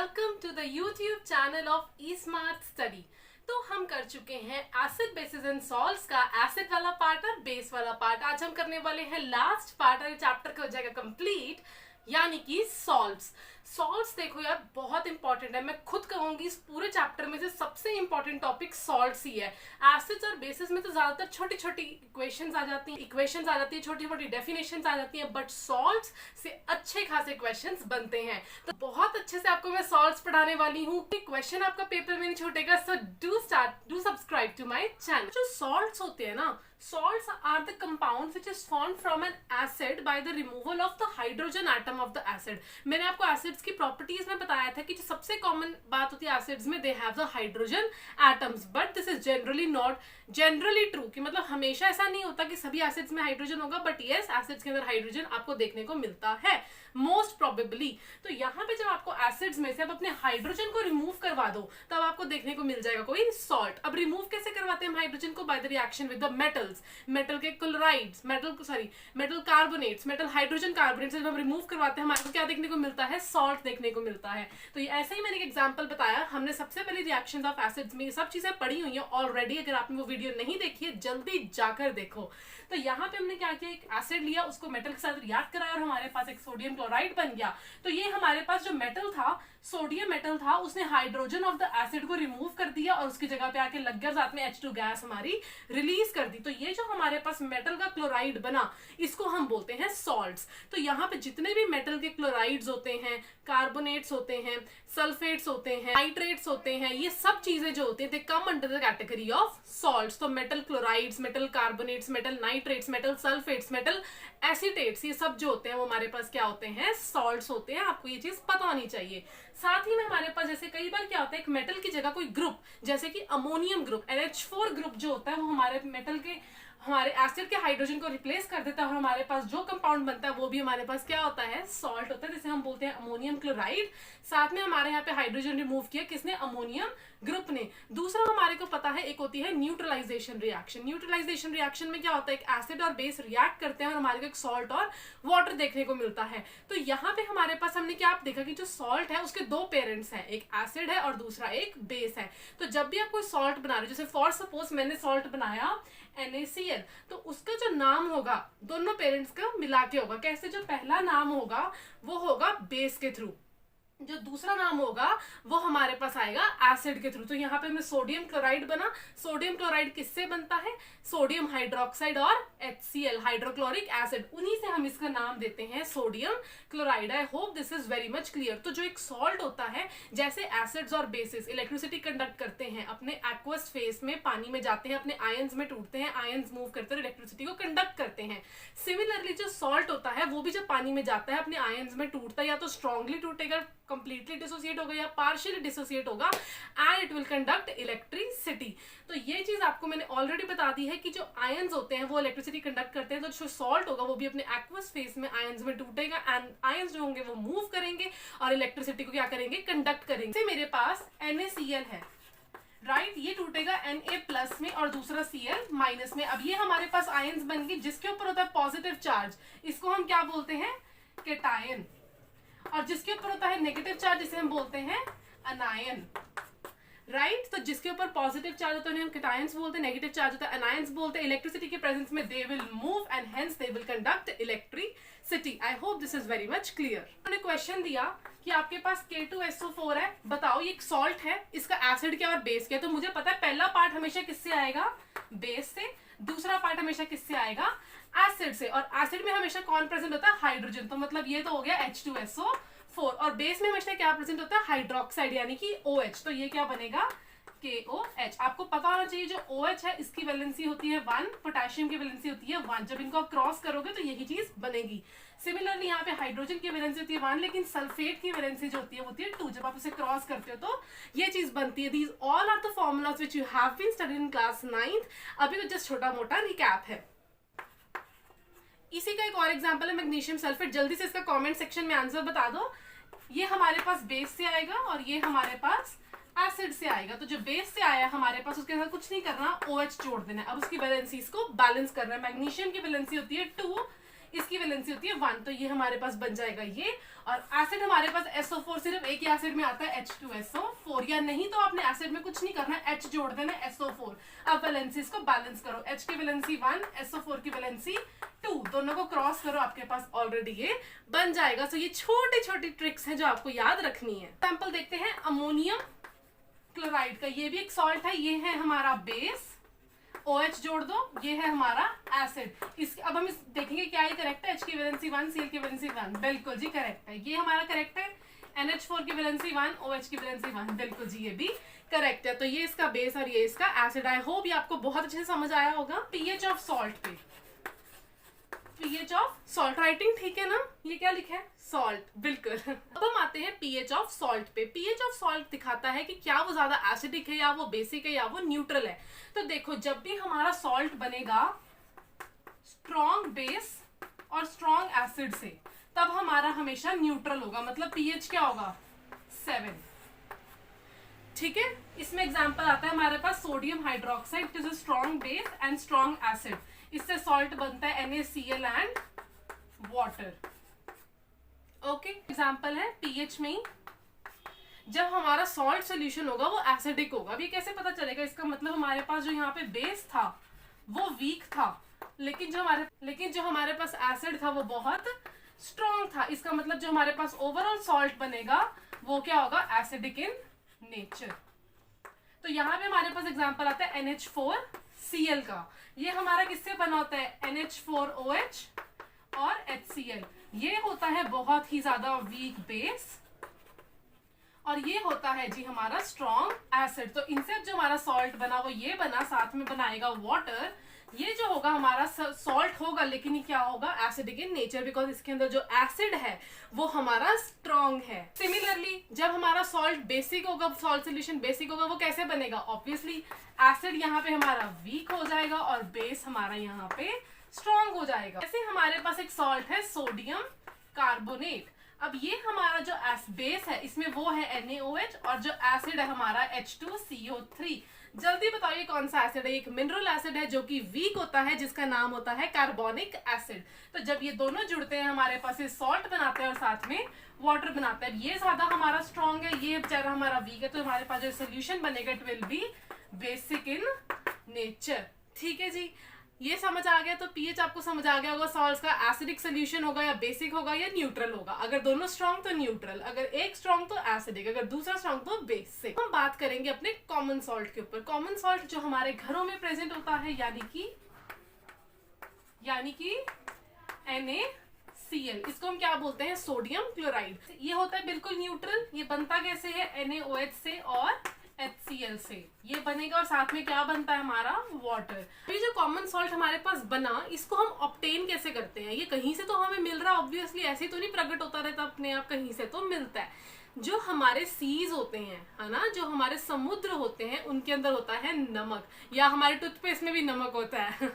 Welcome to the YouTube channel of E smart study. तो हम कर चुके हैं एसिड बेसिस एंड सॉल्ट्स का एसिड वाला पार्ट और बेस वाला पार्ट। आज हम करने वाले हैं लास्ट पार्ट और चैप्टर का हो जाएगा कंप्लीट, यानी कि सॉल्ट्स। सॉल्ट्स देखो यार बहुत इंपॉर्टेंट है। मैं खुद कहूंगी इस पूरे चैप्टर में से सबसे इंपॉर्टेंट टॉपिक सॉल्ट्स ही है। एसिड्स और बेसिस में तो ज्यादातर छोटी छोटी इक्वेशंस आ जाती है, छोटी छोटी डेफिनेशंस आ जाती हैं, बट सॉल्ट्स से अच्छे खासे क्वेश्चंस बनते हैं। तो बहुत अच्छे से आपको मैं सॉल्ट्स पढ़ाने वाली हूँ। क्वेश्चन आपका पेपर में नहीं छूटेगा। So do subscribe to my channel. जो सॉल्ट्स होते हैं ना, salts are the compound which is formed from an acid by the removal of the hydrogen atom of the acid। मैंने आपको एसिड्स की प्रॉपर्टीज में बताया था कि जो सबसे कॉमन बात होती है एसिड्स में, they have the hydrogen atoms, but this is generally true कि मतलब हमेशा ऐसा नहीं होता कि सभी एसिड्स में हाइड्रोजन होगा, बट यस एसिड्स के अंदर हाइड्रोजन आपको देखने को मिलता है मोस्ट प्रोबेबली। तो यहाँ पे जब आपको एसिड्स में से अब अपने हाइड्रोजन को रिमूव करवा दो तब आपको देखने को मिल जाएगा कोई सॉल्ट। अब रिमूव कैसे करवाते हैं हाइड्रोजन को? By the reaction with the metals, metal के chlorides, metal carbonates, metal hydrogen carbonates जब हम रिमूव करवाते हैं हमारे को क्या देखने को मिलता है? सॉल्ट देखने को मिलता है। तो ये ऐसे ही मैंने एक एग्जांपल बताया। हमने सबसे पहले रिएक्शंस ऑफ एसिड्स में ये सब चीजें पढ़ी हुई हैं ऑलरेडी। अगर आपने वो वीडियो नहीं देखी है जल्दी जाकर देखो। तो यहाँ पे हमने क्या किया, एक एसिड लिया, उसको मेटल के साथ रिएक्ट कराया और हमारे पास एक सोडियम क्लोराइड बन गया। तो ये हमारे पास जो मेटल था, सोडियम मेटल था, उसने हाइड्रोजन ऑफ द एसिड को रिमूव कर दिया और उसकी जगह पे आके लग गया, साथ में H2 गैस हमारी रिलीज कर दी। तो ये जो हमारे पास मेटल का क्लोराइड बना, इसको हम बोलते हैं सॉल्ट्स। तो यहाँ पे जितने भी मेटल के क्लोराइड्स होते हैं, कार्बोनेट्स होते हैं, सल्फेट्स होते हैं, नाइट्रेट्स होते हैं, ये सब चीजें जो होती है they come under the category of salts. तो metal chlorides, metal carbonates, metal nitrates, metal sulphates, metal acetates, ये सब जो होते हैं वो हमारे पास क्या होते हैं? सॉल्ट्स होते हैं। आपको ये चीज पता होनी चाहिए। साथ ही में हमारे पास जैसे कई बार क्या होता है, एक मेटल की जगह कोई ग्रुप, जैसे कि अमोनियम ग्रुप, NH4 ग्रुप जो होता है वो हमारे मेटल के, हमारे एसिड के हाइड्रोजन को रिप्लेस कर देता है और हमारे पास जो कंपाउंड बनता है वो भी हमारे पास क्या होता है? सॉल्ट होता है, जिसे हम बोलते हैं अमोनियम क्लोराइड। साथ में हमारे यहाँ पे हाइड्रोजन रिमूव किया किसने? अमोनियम ग्रुप ने। दूसरा हमारे को पता है एक होती है न्यूट्रलाइजेशन रिएक्शन। न्यूट्रलाइजेशन रिएक्शन में क्या होता है, एक एसिड और बेस रिएक्ट करते हैं और हमारे को एक सॉल्ट और वाटर देखने को मिलता है। तो यहाँ पे हमारे पास हमने क्या देखा कि जो सॉल्ट है उसके दो पेरेंट्स हैं, एक एसिड है और दूसरा एक बेस है। तो जब भी आप कोई सॉल्ट बना रहे हो, जैसे फॉर सपोज मैंने सॉल्ट बनाया NaCl, तो उसका जो नाम होगा दोनों पेरेंट्स का मिला के होगा। कैसे? जो पहला नाम होगा वो होगा बेस के थ्रू, जो दूसरा नाम होगा वो हमारे पास आएगा एसिड के थ्रू। तो यहाँ पे मैं सोडियम क्लोराइड बना, सोडियम क्लोराइड किससे बनता है? सोडियम हाइड्रोक्साइड और HCl, हाइड्रोक्लोरिक एसिड, उन्हीं से हम इसका नाम देते हैं sodium chloride. I hope this is very much clear. तो जो एक सॉल्ट होता है, जैसे एसिड्स और बेसिस इलेक्ट्रिसिटी कंडक्ट करते हैं, अपने एक्वस फेस में पानी में जाते हैं, अपने आयंस में टूटते हैं, आयंस मूव करते हैं, इलेक्ट्रिसिटी को कंडक्ट करते हैं। सिमिलरली जो सॉल्ट होता है वो भी जब पानी में जाता है, अपने आयंस में टूटता है, या तो स्ट्रांगली टूटेगा, कंप्लीटली डिसोसिएट होगा, या पार्शियली डिसोसिएट होगा, and it will conduct electricity. तो ये चीज आपको मैंने ऑलरेडी बता दी है कि जो आयंस होते हैं वो इलेक्ट्रिसिटी कंडक्ट करते हैं। तो जो सॉल्ट होगा वो भी अपने एक्वस फेस में आयंस में टूटेगा, एंड आयंस जो होंगे वो मूव करेंगे और इलेक्ट्रिसिटी को क्या करेंगे? कंडक्ट करेंगे। से मेरे पास NaCl है, राइट, ये टूटेगा Na+ में और दूसरा Cl- में। अब ये हमारे पास आयंस बन गए जिसके ऊपर होता है पॉजिटिव चार्ज, इसको हम क्या बोलते हैं? कैटायन। और जिसके ऊपर होता है नेगेटिव चार्ज, जिसे हम बोलते हैं अनायन, राइट। तो जिसके ऊपर पॉजिटिव चार्ज होता है हम कैटायंस बोलते हैं, नेगेटिव चार्ज होता है अनायंस बोलते हैं। इलेक्ट्रिसिटी के प्रेजेंस में they will move and hence they will conduct electricity. I hope this is very much clear. उन्होंने क्वेश्चन दिया कि आपके पास K2SO4 है, बताओ ये एक सॉल्ट है, इसका एसिड क्या और बेस क्या? तो मुझे पता है पहला पार्ट हमेशा किससे आएगा? बेस से। दूसरा पार्ट हमेशा किससे आएगा? एसिड से। और एसिड में हमेशा कौन प्रेजेंट होता है? हाइड्रोजन। तो मतलब ये तो हो गया H2SO4। और बेस में हमेशा क्या प्रेजेंट होता है? हाइड्रोक्साइड यानी कि OH। तो ये क्या बनेगा? KOH। आपको पता होना चाहिए जो OH है इसकी वैलेंसी होती है 1, पोटेशियम की वैलेंसी होती है 1। जब इनको आप क्रॉस करोगे तो यही चीज बनेगी। सिमिलरली यहाँ पे हाइड्रोजन की वैलेंसी होती है 1, लेकिन सल्फेट की वैलेंसी जो होती है वो होती है 2। जब आप उसे क्रॉस करते हो तो ये चीज बनती है। These all are the formulas which you have been studied in class 9th। अभी तो जस्ट छोटा मोटा रिकैप है। इसी का एक और एग्जांपल है मैग्नीशियम सल्फेट। जल्दी से इसका कमेंट सेक्शन में आंसर बता दो। ये हमारे पास बेस से आएगा और ये हमारे पास एसिड से आएगा। तो जो बेस से आया हमारे पास उसके साथ कुछ नहीं करना, OH जोड़ देना है। अब उसकी वैलेंसीज को बैलेंस करना है। मैग्नीशियम की वैलेंसी होती है 2, इसकी वैलेंसी होती है 1, तो ये हमारे पास बन जाएगा ये। और एसिड हमारे पास SO4 सिर्फ एक ही एसिड में आता है H2SO4, या नहीं तो आपने एसिड में कुछ नहीं करना है, H जोड़ देना SO4। अब वैलेंसीज को बैलेंस करो, H की वैलेंसी 1, SO4 की वैलेंसी 2, दोनों को क्रॉस करो, आपके पास ऑलरेडी ये बन जाएगा। सो ये छोटी छोटी ट्रिक्स हैं जो आपको याद रखनी है। एग्जाम्पल देखते हैं अमोनियम क्लोराइड का, ये भी एक सॉल्ट है, ये है हमारा बेस, OH जोड़ दो, ये है हमारा एसिड। इस अब हम इस देखेंगे क्या ये करेक्ट है, H की वैलेंसी 1, Cl की वैलेंसी 1, बिल्कुल जी करेक्ट है, ये हमारा करेक्ट है। NH4 की वैलेंसी 1, OH की वैलेंसी 1, बिल्कुल जी ये भी करेक्ट है। तो ये इसका बेस और ये इसका एसिड। आई होप ये आपको बहुत अच्छे से समझ आया होगा। pH ऑफ सॉल्ट पे, pH ऑफ सॉल्ट राइटिंग ठीक है ना, ये क्या लिखा है, सॉल्ट, बिल्कुल। अब हम आते हैं pH ऑफ सॉल्ट पे। pH ऑफ सॉल्ट दिखाता है कि क्या वो ज्यादा एसिडिक है, या वो बेसिक है, या वो न्यूट्रल है। तो देखो जब भी हमारा सॉल्ट बनेगा स्ट्रॉन्ग बेस और स्ट्रॉन्ग एसिड से, तब हमारा हमेशा न्यूट्रल होगा, मतलब pH क्या होगा, 7। ठीक है, इसमें एग्जांपल आता है हमारे पास sodium hydroxide, it is a strong base and strong acid. इससे सॉल्ट बनता है NaCl and water. Okay, example है pH में ही जब हमारा सॉल्ट सोल्यूशन होगा वो एसिडिक होगा। अब ये कैसे पता चलेगा, इसका मतलब हमारे पास जो यहाँ पे बेस था वो वीक था, लेकिन जो हमारे पास एसिड था वो बहुत स्ट्रॉन्ग था। इसका मतलब जो हमारे पास ओवरऑल सॉल्ट बनेगा वो क्या होगा, एसिडिक इन नेचर। तो यहाँ पे हमारे पास एग्जांपल आता है NH4Cl का, ये हमारा किससे बना होता है, NH4OH और HCl। ये होता है बहुत ही ज्यादा वीक बेस और ये होता है जी हमारा स्ट्रॉन्ग एसिड। तो इनसे जो हमारा सॉल्ट बना वो ये बना, साथ में बनाएगा वाटर। ये जो होगा हमारा सॉल्ट होगा, लेकिन ये क्या होगा, एसिडिक इन नेचर, बिकॉज इसके अंदर जो एसिड है वो हमारा स्ट्रॉन्ग है। सिमिलरली जब हमारा सॉल्ट बेसिक होगा, सॉल्ट सोल्यूशन बेसिक होगा, वो कैसे बनेगा, ऑब्वियसली एसिड यहाँ पे हमारा वीक हो जाएगा और बेस हमारा यहाँ पे स्ट्रॉन्ग हो जाएगा। जैसे हमारे पास एक सॉल्ट है सोडियम कार्बोनेट। अब ये हमारा जो बेस है इसमें वो है NaOH और जो एसिड है हमारा H2CO3। जल्दी बताइए कौन सा एसिड है, एक मिनरल एसिड है जो कि वीक होता है, जिसका नाम होता है कार्बोनिक एसिड। तो जब ये दोनों जुड़ते हैं हमारे पास ये सॉल्ट बनाते हैं और साथ में वाटर बनाते हैं। ये ज्यादा हमारा स्ट्रॉन्ग है, ये बेचारा हमारा वीक है, तो हमारे पास जो सोल्यूशन बनेगा it will be basic in nature. ठीक है जी, ये समझ आ गया। तो pH आपको समझ आ गया होगा, सॉल्ट का एसिडिक सोल्यूशन होगा या बेसिक होगा या न्यूट्रल होगा। अगर दोनों स्ट्रॉन्ग तो न्यूट्रल, अगर एक स्ट्रॉन्ग तो एसिडिक, अगर दूसरा स्ट्रॉन्ग तो बेसिक। हम बात करेंगे अपने कॉमन सॉल्ट के ऊपर। कॉमन सॉल्ट जो हमारे घरों में प्रेजेंट होता है, यानी कि NaCl, इसको हम क्या बोलते हैं, सोडियम क्लोराइड। ये होता है बिल्कुल न्यूट्रल। ये बनता कैसे है, NaOH से और HCl से ये बनेगा, और साथ में क्या बनता है हमारा, वाटर। ये जो कॉमन सॉल्ट हमारे पास बना, इसको हम ऑब्टेन कैसे करते हैं, ये कहीं से तो हमें मिल रहा है, ऑब्वियसली ऐसे तो नहीं प्रकट होता रहता अपने आप, कहीं से तो मिलता है। जो हमारे सीज होते हैं, है ना, जो हमारे समुद्र होते हैं, उनके अंदर होता है नमक, या हमारे टूथपेस्ट में भी नमक होता है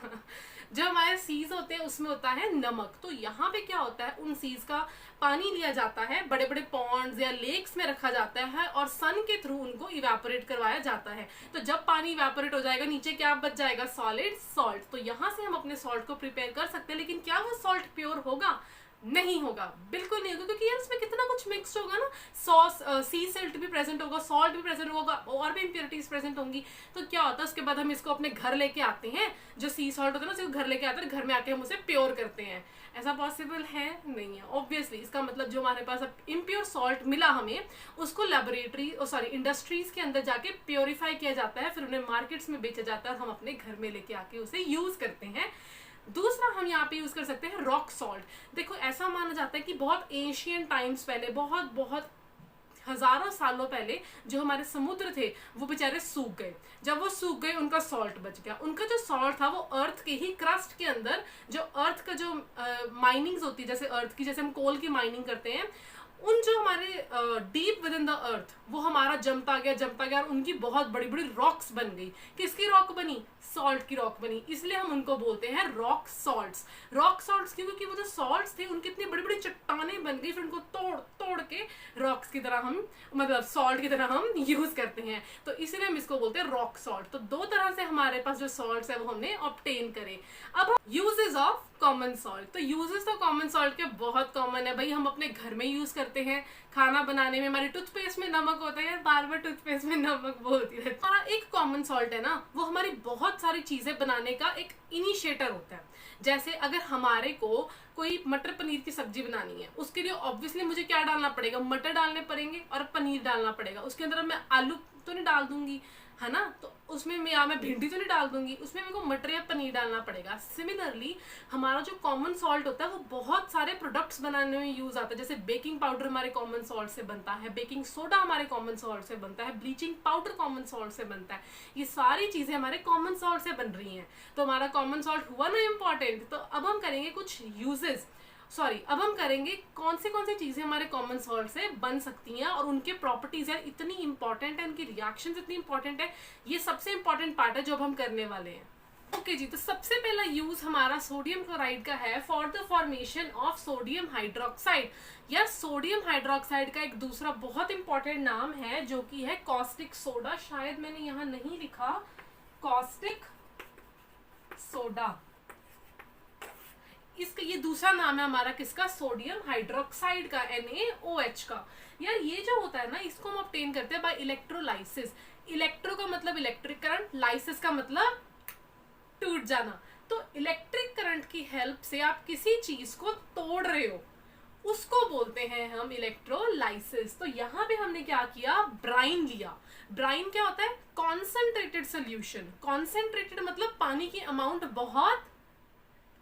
जो हमारे सीज होते हैं उसमें होता है नमक। तो यहाँ पे क्या होता है, उन सीज का पानी लिया जाता है, बड़े बड़े पॉन्ड्स या लेक्स में रखा जाता है और सन के थ्रू उनको इवेपोरेट करवाया जाता है। तो जब पानी इवेपोरेट हो जाएगा, नीचे क्या बच जाएगा, सॉलिड सॉल्ट। तो यहाँ से हम अपने सॉल्ट को प्रिपेयर कर सकते हैं, लेकिन क्या वो सॉल्ट प्योर होगा, नहीं होगा, बिल्कुल नहीं होगा, क्योंकि यार उसमें कितना कुछ मिक्स होगा ना, सॉस, सी सॉल्ट भी प्रेजेंट होगा, सॉल्ट भी प्रेजेंट होगा, और भी इम्प्योरिटीज प्रेजेंट होंगी। तो क्या होता है, उसके बाद हम इसको अपने घर लेके आते हैं, जो सी सॉल्ट होता है ना उसको घर लेके आते हैं, घर में आके हम उसे प्योर करते हैं। ऐसा पॉसिबल है, नहीं है ऑब्वियसली। इसका मतलब जो हमारे पास अब इम्प्योर सॉल्ट मिला हमें, उसको लेबोरेटरी इंडस्ट्रीज के अंदर जाके प्योरीफाई किया जाता है, फिर उन्हें मार्केट्स में बेचा जाता है, हम अपने घर में लेके आके उसे यूज करते हैं। दूसरा हम यहाँ पे यूज कर सकते हैं रॉक सॉल्ट। देखो ऐसा माना जाता है कि बहुत एशियंट टाइम्स पहले, बहुत बहुत हजारों सालों पहले जो हमारे समुद्र थे वो बेचारे सूख गए। जब वो सूख गए उनका सॉल्ट बच गया। उनका जो सॉल्ट था वो अर्थ के ही क्रस्ट के अंदर, जो अर्थ का जो माइनिंग्स होती है, जैसे अर्थ की, जैसे हम कोल की माइनिंग करते हैं, उन जो हमारे deep with in the earth वो हमारा जमता गया और उनकी बहुत बड़ी बड़ी रॉक्स बन गई। किसकी रॉक बनी? सॉल्ट की रॉक बनी, इसलिए हम उनको बोलते हैं रॉक सॉल्ट्स। रॉक सॉल्ट्स क्योंकि वो जो सॉल्ट्स थे उनकी इतनी बड़ी बड़ी चट्टानें बन गई, फिर उनको तोड़ तोड़ के रॉक्स की तरह हम, मतलब सॉल्ट की तरह हम यूज करते हैं, तो इसीलिए हम इसको बोलते हैं रॉक सॉल्ट। तो दो तरह से हमारे पास जो सॉल्ट्स है वो हमने ऑब्टेन करे। अब यूजेस ऑफ कॉमन सॉल्ट, तो यूजेस तो कॉमन सॉल्ट के बहुत कॉमन है भाई, हम अपने घर में यूज करते हैं, खाना बनाने में, हमारे टूथपेस्ट में नमक होता है, बार बार टूथपेस्ट में नमक बोलती है। हमारा एक कॉमन सॉल्ट है ना, वो हमारी बहुत सारी चीजें बनाने का एक इनिशिएटर होता है। जैसे अगर हमारे को कोई मटर पनीर की सब्जी बनानी है, उसके लिए ऑब्वियसली मुझे क्या डालना पड़ेगा? मटर डालने पड़ेंगे और पनीर डालना पड़ेगा। उसके अंदर मैं आलू तो नहीं डाल दूंगी, है ना, तो उसमें मैं भिंडी तो नहीं डाल दूंगी, उसमें मेरे को मटर या पनीर डालना पड़ेगा। सिमिलरली हमारा जो कॉमन सॉल्ट होता है वो बहुत सारे प्रोडक्ट्स बनाने में यूज आता है। जैसे बेकिंग पाउडर हमारे कॉमन सॉल्ट से बनता है, बेकिंग सोडा हमारे कॉमन सॉल्ट से बनता है, ब्लीचिंग पाउडर कॉमन सॉल्ट से बनता है। ये सारी चीजें हमारे कॉमन सॉल्ट से बन रही हैं, तो हमारा कॉमन सॉल्ट हुआ ना इम्पॉर्टेंट। तो अब हम करेंगे कुछ यूजेस, अब हम करेंगे कौन सी चीजें हमारे कॉमन सॉल्ट से बन सकती हैं और उनके प्रॉपर्टीज यार इतनी इंपॉर्टेंट है, उनकी रिएक्शंस इतनी इंपॉर्टेंट है। ये सबसे इंपॉर्टेंट पार्ट है जो अब हम करने वाले हैं। ओके जी, तो सबसे पहला यूज हमारा सोडियम क्लोराइड का है for the formation of sodium hydroxide. यार सोडियम हाइड्रोक्साइड का एक दूसरा बहुत इंपॉर्टेंट नाम है जो कि है कॉस्टिक सोडा। शायद मैंने यहाँ नहीं लिखा, कॉस्टिक सोडा, इसका ये दूसरा नाम है हमारा किसका? सोडियम हाइड्रोक्साइड का, NaOH का। यार ये जो होता है ना, इसको हम ऑब्टेन करते हैं बाय इलेक्ट्रोलाइसिस। इलेक्ट्रो का मतलब इलेक्ट्रिक करंट, लाइसिस का मतलब टूट जाना। तो इलेक्ट्रिक करंट की हेल्प से आप किसी चीज को तोड़ रहे हो, उसको बोलते हैं हम इलेक्ट्रोलाइसिस। तो यहाँ पे हमने क्या किया? ब्राइन लिया। ब्राइन क्या होता है? Concentrated solution. कॉन्सेंट्रेटेड मतलब पानी की अमाउंट बहुत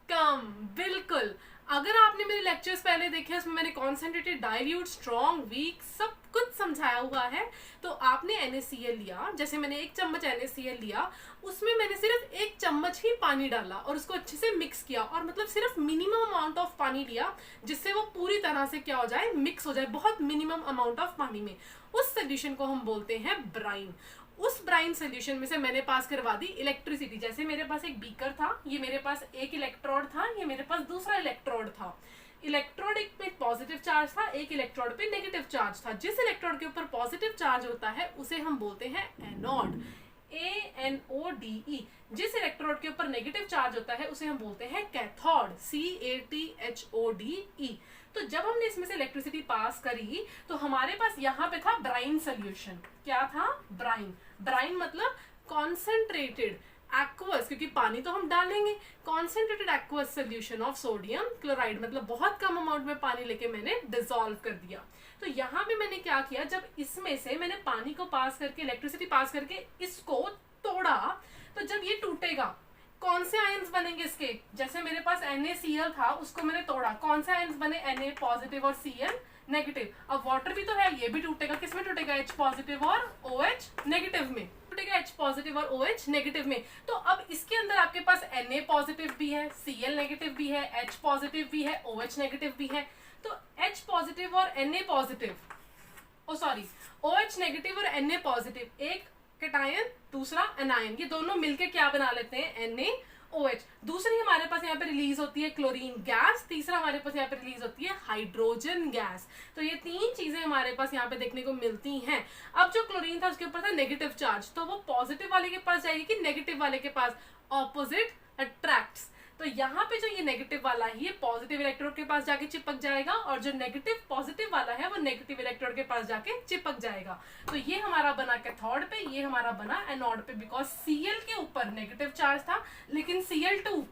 कम। बिल्कुल, अगर आपने मेरे लेक्चर्स पहले देखे, उसमें मैंने कॉन्सेंट्रेटेड, डाइल्यूट, स्ट्रॉन्ग, वीक सब कुछ समझाया हुआ है। तो आपने NaCl लिया, जैसे मैंने 1 चम्मच NaCl लिया, उसमें मैंने सिर्फ 1 चम्मच ही पानी डाला और उसको अच्छे से मिक्स किया, और मतलब सिर्फ मिनिमम अमाउंट ऑफ पानी लिया जिससे वो पूरी तरह से क्या हो जाए? मिक्स हो जाए, बहुत मिनिमम अमाउंट ऑफ पानी में। उस सोल्यूशन को हम बोलते हैं ब्राइन। उस ब्राइन सोल्यूशन में से मैंने पास करवा दी इलेक्ट्रिसिटी। जैसे मेरे पास एक बीकर था, ये मेरे पास एक इलेक्ट्रोड था, ये मेरे पास दूसरा इलेक्ट्रोड था। इलेक्ट्रोड एक पे पॉजिटिव चार्ज था, एक इलेक्ट्रोड पे नेगेटिव चार्ज था। जिस इलेक्ट्रोड के ऊपर पॉजिटिव चार्ज होता है उसे हम बोलते हैं एनोड, ANODE। जिस इलेक्ट्रोड के ऊपर नेगेटिव चार्ज होता है उसे हम बोलते हैं कैथोड, CATHODE। तो जब हमने इसमें से इलेक्ट्रिसिटी पास करी तो हमारे पास यहाँ पे था ब्राइन सोल्यूशन। क्या था? ब्राइन। ब्राइन मतलब कॉन्सेंट्रेटेड एक्वस, क्योंकि पानी तो हम डालेंगे, concentrated aqueous solution of sodium chloride, मतलब बहुत कम अमाउंट में पानी लेके मैंने डिसॉल्व कर दिया। तो यहाँ पे मैंने क्या किया, जब इसमें से मैंने पानी को पास करके, इलेक्ट्रिसिटी पास करके इसको तोड़ा, तो जब ये टूटेगा कौन से आयंस बनेंगे इसके? जैसे मेरे पास NaCl था, उसको मैंने तोड़ा, कौन से आयंस बने? Na पॉजिटिव और Cl नेगेटिव। अब वाटर भी तो है, ये भी टूटेगा, किसमें टूटेगा? H पॉजिटिव और OH नेगेटिव में टूटेगा, H पॉजिटिव और OH नेगेटिव में। तो अब इसके अंदर आपके पास Na पॉजिटिव भी है, Cl नेगेटिव भी है, H पॉजिटिव भी है, OH नेगेटिव भी है। तो H पॉजिटिव और Na पॉजिटिव, OH नेगेटिव और Na पॉजिटिव, एक कैटायन दूसरा एनायन, ये दोनों मिलके क्या बना लेते हैं? NaOH। दूसरी हमारे पास यहाँ पे रिलीज होती है क्लोरीन गैस, तीसरा हमारे पास यहाँ पे रिलीज होती है हाइड्रोजन गैस। तो ये 3 चीजें हमारे पास यहाँ पे देखने को मिलती हैं। अब जो क्लोरीन था उसके ऊपर था नेगेटिव चार्ज, तो वो पॉजिटिव वाले के पास जाएगी कि नेगेटिव वाले के पास? Opposite attracts. तो यहाँ पे जो ये नेगेटिव वाला है ये पॉजिटिव इलेक्ट्रोड के पास जाके चिपक जाएगा, और जो नेगेटिव पॉजिटिव वाला है वो नेगेटिव इलेक्ट्रोड के पास जाके चिपक जाएगा। तो ये हमारा बना कैथोड पे, ये हमारा बना एनोड पे, बिकॉज Cl के ऊपर नेगेटिव चार्ज था, लेकिन Cl2